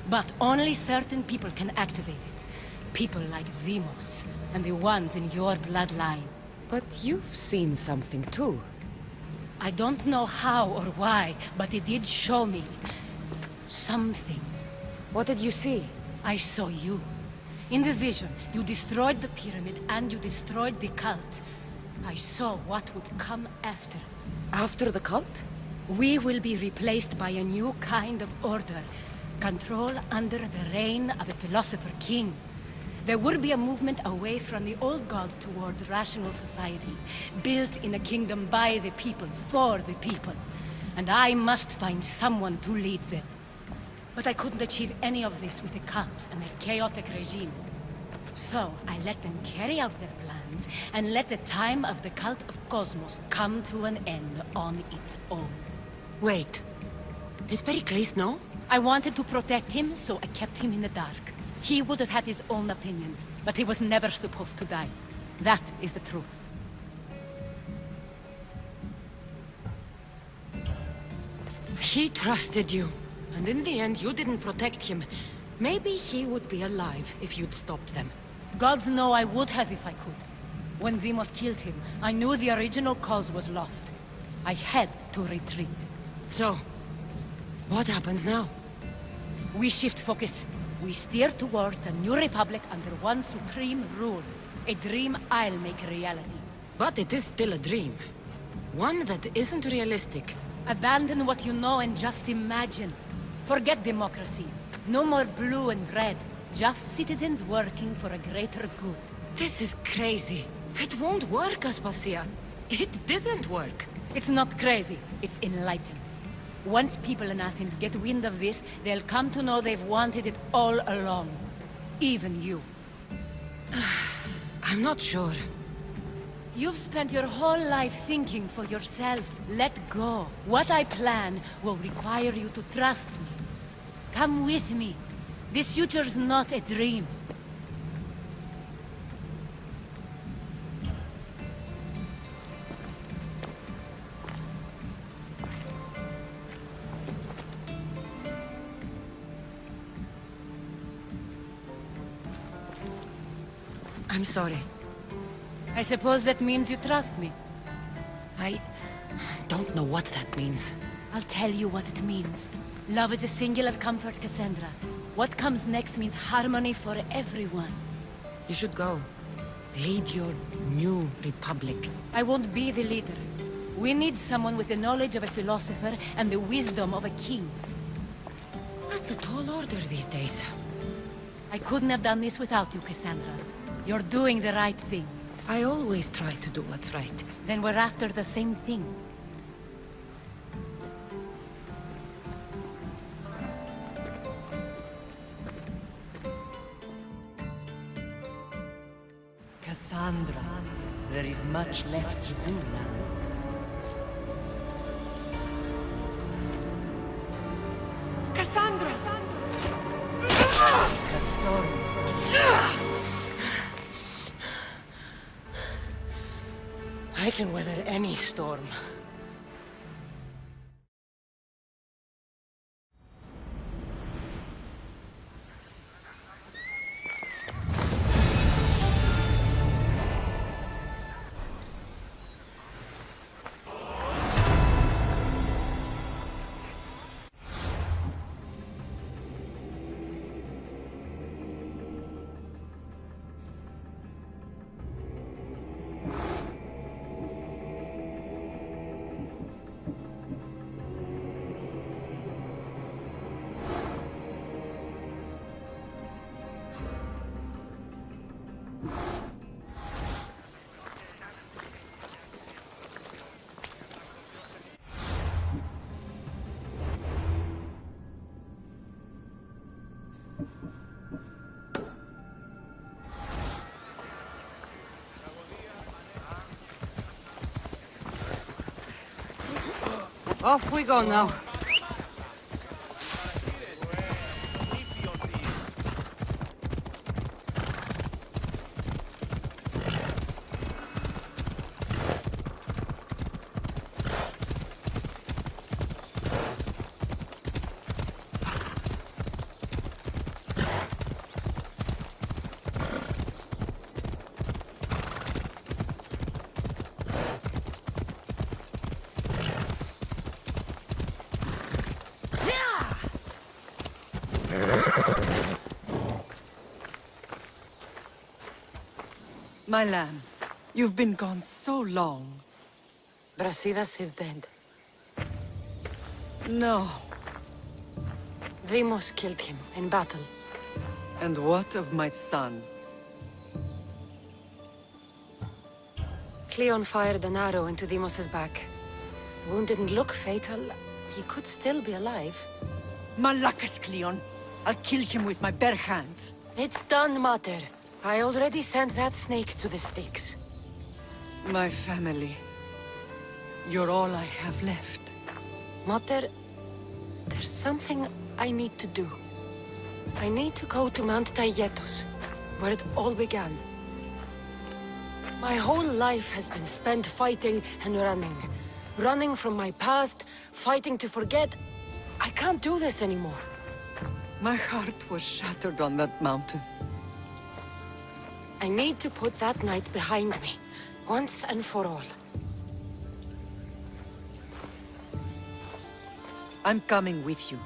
But only certain people can activate it. People like Deimos, and the ones in your bloodline. But you've seen something too. I don't know how or why, but it did show me something. What did you see? I saw you. In the vision, you destroyed the pyramid and you destroyed the cult. I saw what would come after. After the cult? We will be replaced by a new kind of order. Control under the reign of a philosopher king. There would be a movement away from the old gods towards rational society, built in a kingdom by the people, for the people. And I must find someone to lead them. But I couldn't achieve any of this with the cult and their chaotic regime. So, I let them carry out their plans, and let the time of the cult of Cosmos come to an end on its own. Wait. Did Pericles know? I wanted to protect him, so I kept him in the dark. He would have had his own opinions, but he was never supposed to die. That is the truth. He trusted you, and in the end you didn't protect him. Maybe he would be alive if you'd stopped them. Gods know I would have if I could. When Deimos killed him, I knew the original cause was lost. I had to retreat. So, what happens now? We shift focus. We steer towards a new republic under one supreme rule. A dream I'll make a reality. But it is still a dream. One that isn't realistic. Abandon what you know and just imagine. Forget democracy. No more blue and red. Just citizens working for a greater good. This is crazy. It won't work, Aspasia. It didn't work. It's not crazy. It's enlightened. Once people in Athens get wind of this, they'll come to know they've wanted it all along. Even you. I'm not sure. You've spent your whole life thinking for yourself. Let go. What I plan will require you to trust me. Come with me. This future's not a dream. I'm sorry. I suppose that means you trust me. I don't know what that means. I'll tell you what it means. Love is a singular comfort, Cassandra. What comes next means harmony for everyone. You should go. Lead your new republic. I won't be the leader. We need someone with the knowledge of a philosopher and the wisdom of a king. That's a tall order these days. I couldn't have done this without you, Cassandra. You're doing the right thing. I always try to do what's right. Then we're after the same thing. Cassandra, there is much left to do now. Cassandra! The stories. I can weather any storm. Off we go now. My lamb, you've been gone so long. Brasidas is dead. No. Deimos killed him in battle. And what of my son? Cleon fired an arrow into Deimos's back. Wound didn't look fatal. He could still be alive. Malakas, Cleon. I'll kill him with my bare hands. It's done, Mater. I already sent that snake to the sticks. My family. You're all I have left. Mater, there's something I need to do. I need to go to Mount Tayetos, where it all began. My whole life has been spent fighting and running. Running from my past, fighting to forget. I can't do this anymore. My heart was shattered on that mountain. I need to put that night behind me, once and for all. I'm coming with you.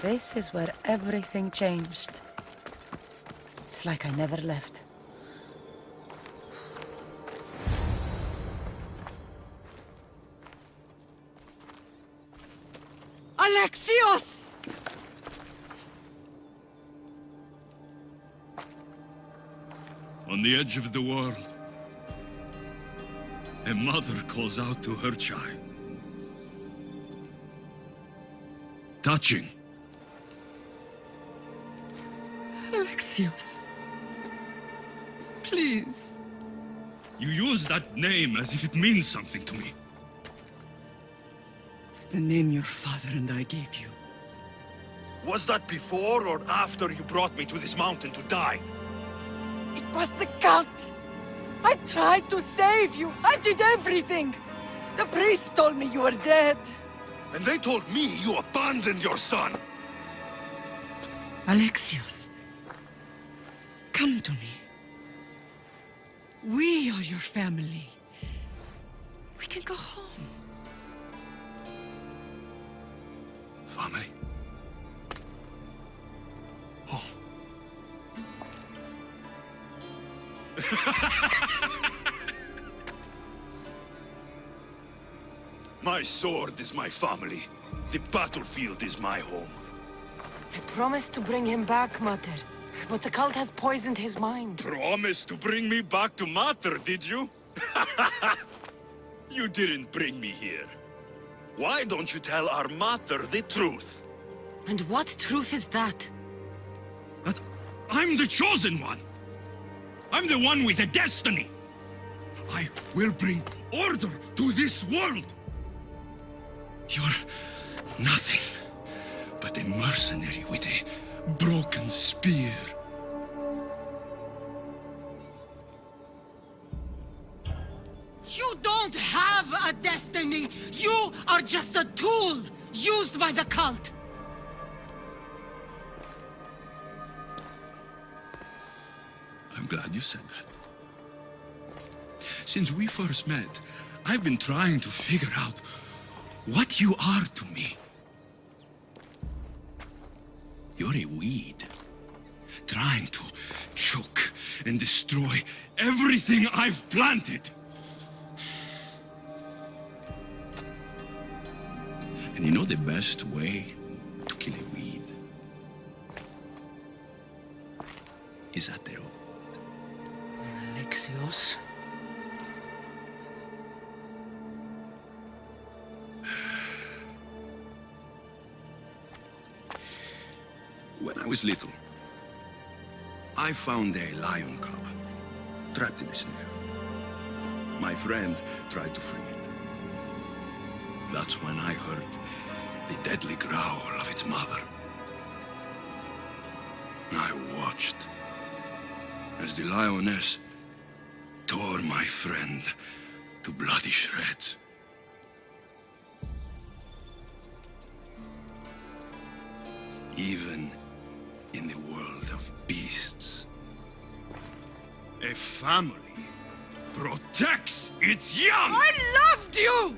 This is where everything changed. It's like I never left. Alexios! On the edge of the world, a mother calls out to her child. Touching. Alexios. Please. You use that name as if it means something to me. It's the name your father and I gave you. Was that before or after you brought me to this mountain to die? It was the cult! I tried to save you! I did everything! The priest told me you were dead! And they told me you abandoned your son! Alexios, come to me. We are your family. We can go home. Family? Home. My sword is my family. The battlefield is my home. I promised to bring him back, Mater. But the cult has poisoned his mind. Promised to bring me back to Mater, did you? You didn't bring me here. Why don't you tell our Mater the truth? And what truth is that? That I'm the chosen one. I'm the one with a destiny. I will bring order to this world. You're nothing but a mercenary with a broken spear. You don't have a destiny! You are just a tool used by the cult! I'm glad you said that. Since we first met, I've been trying to figure out what you are to me. You're a weed, trying to choke and destroy everything I've planted. And you know the best way to kill a weed is at the root. Alexios? When I was little, I found a lion cub trapped in a snare. My friend tried to free it. That's when I heard the deadly growl of its mother. I watched as the lioness tore my friend to bloody shreds. Even in the world of beasts, a family protects its young! I loved you!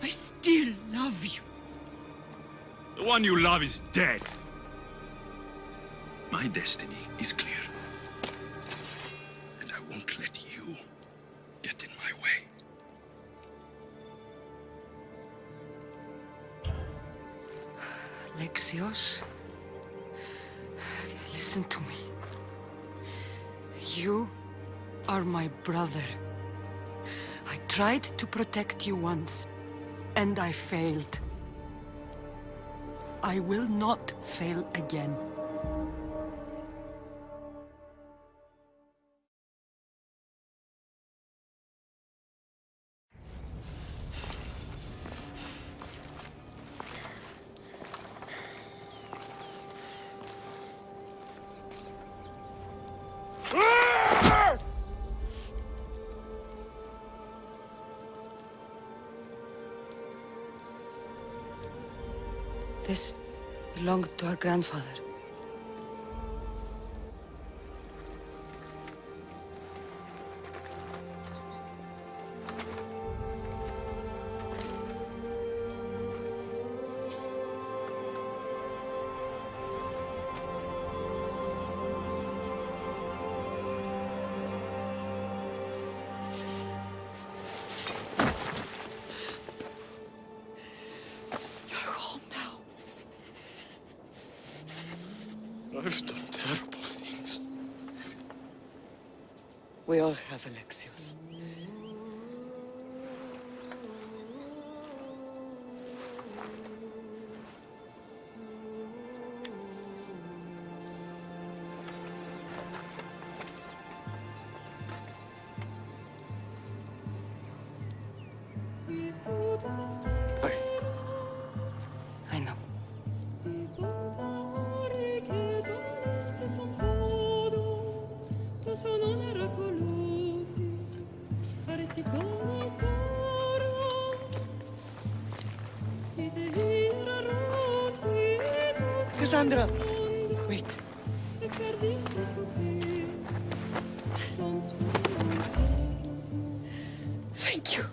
I still love you. The one you love is dead. My destiny is clear. And I won't let you get in my way. Alexios, listen to me. You are my brother. I tried to protect you once, and I failed. I will not fail again. This belonged to our grandfather. I've done terrible things. We all have, Alexios. I know. Cassandra! Wait. Thank you.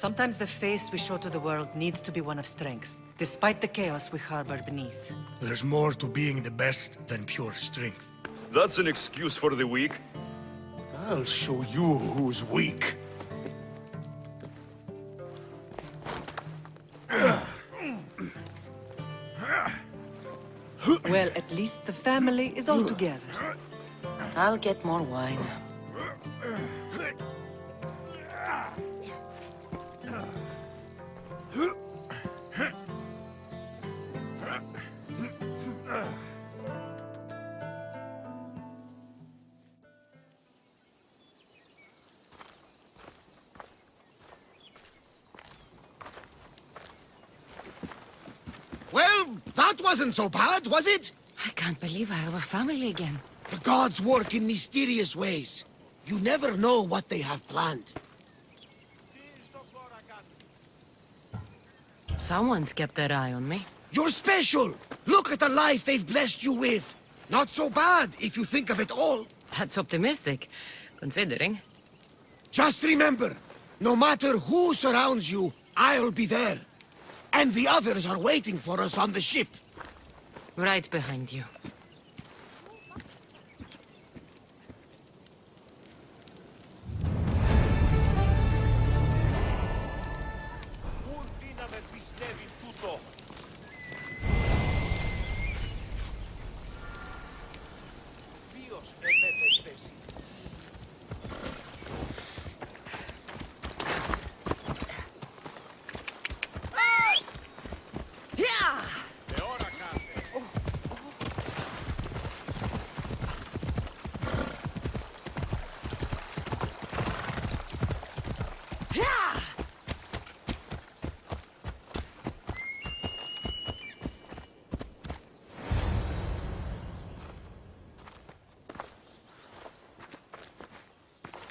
Sometimes the face we show to the world needs to be one of strength, despite the chaos we harbor beneath. There's more to being the best than pure strength. That's an excuse for the weak. I'll show you who's weak. Well, at least the family is all together. I'll get more wine. Well, that wasn't so bad, was it? I can't believe I have a family again. The gods work in mysterious ways. You never know what they have planned. Someone's kept their eye on me. You're special! Look at the life they've blessed you with! Not so bad, if you think of it all. That's optimistic, considering. Just remember, no matter who surrounds you, I'll be there. And the others are waiting for us on the ship. Right behind you.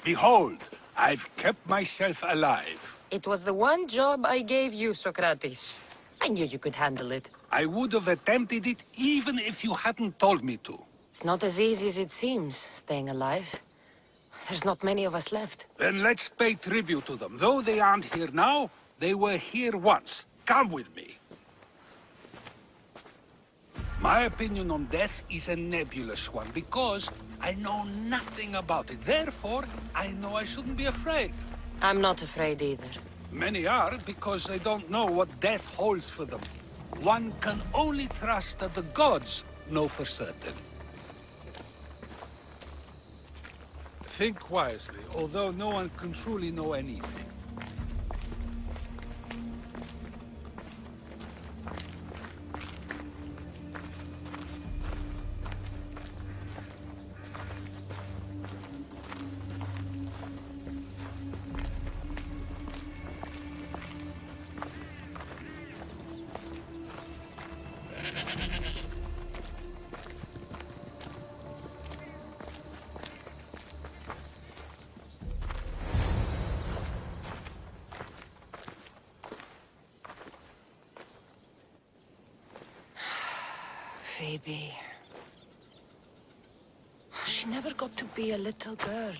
Behold, I've kept myself alive. It was the one job I gave you, Socrates. I knew you could handle it. I would have attempted it even if you hadn't told me to. It's not as easy as it seems, staying alive. There's not many of us left. Then let's pay tribute to them. Though they aren't here now, they were here once. Come with me. My opinion on death is a nebulous one, because I know nothing about it. Therefore, I know I shouldn't be afraid. I'm not afraid either. Many are, because they don't know what death holds for them. One can only trust that the gods know for certain. Think wisely, although no one can truly know anything. Phoebe. She never got to be a little girl.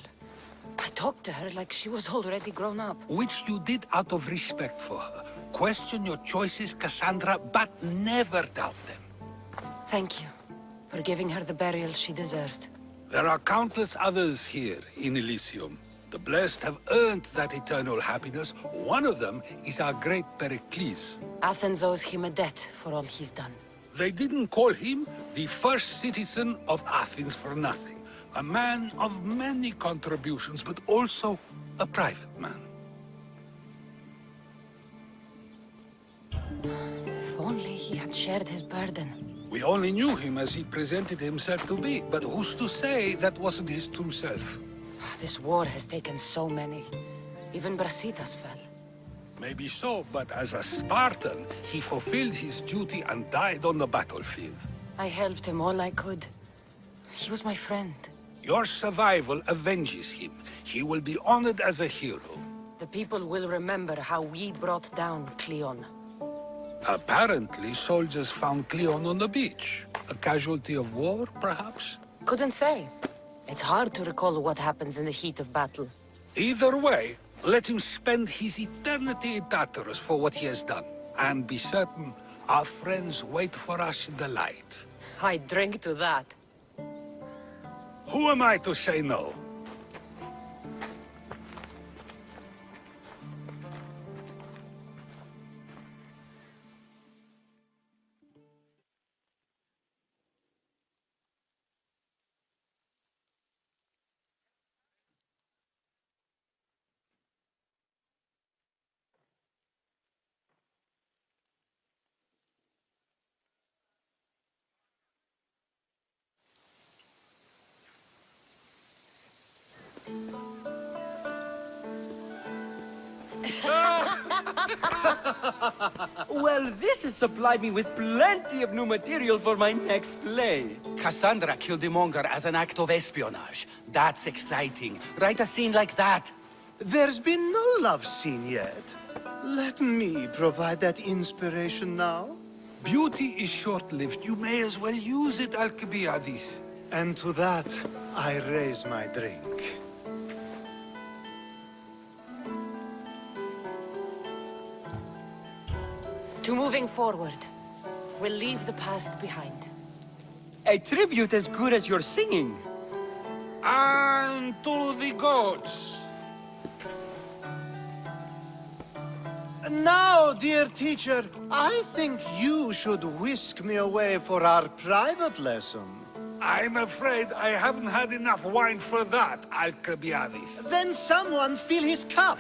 I talked to her like she was already grown up. Which you did out of respect for her. Question your choices, Cassandra, but never doubt them. Thank you for giving her the burial she deserved. There are countless others here in Elysium. The blessed have earned that eternal happiness. One of them is our great Pericles. Athens owes him a debt for all he's done. They didn't call him the first citizen of Athens for nothing. A man of many contributions, but also a private man. If only he had shared his burden. We only knew him as he presented himself to be, but who's to say that wasn't his true self? This war has taken so many. Even Brasidas fell. Maybe so, but as a Spartan, he fulfilled his duty and died on the battlefield. I helped him all I could. He was my friend. Your survival avenges him. He will be honored as a hero. The people will remember how we brought down Cleon. Apparently, soldiers found Cleon on the beach. A casualty of war, perhaps? Couldn't say. It's hard to recall what happens in the heat of battle. Either way, let him spend his eternity in Tartarus for what he has done. And be certain, our friends wait for us in the light. I drink to that. Who am I to say no? Well, this has supplied me with plenty of new material for my next play. Cassandra killed the monger as an act of espionage. That's exciting. Write a scene like that. There's been no love scene yet. Let me provide that inspiration now. Beauty is short-lived. You may as well use it, Alcibiades. And to that, I raise my drink. To moving forward. We'll leave the past behind. A tribute as good as your singing. And to the gods. Now, dear teacher, I think you should whisk me away for our private lesson. I'm afraid I haven't had enough wine for that, Alcibiades. Then someone fill his cup.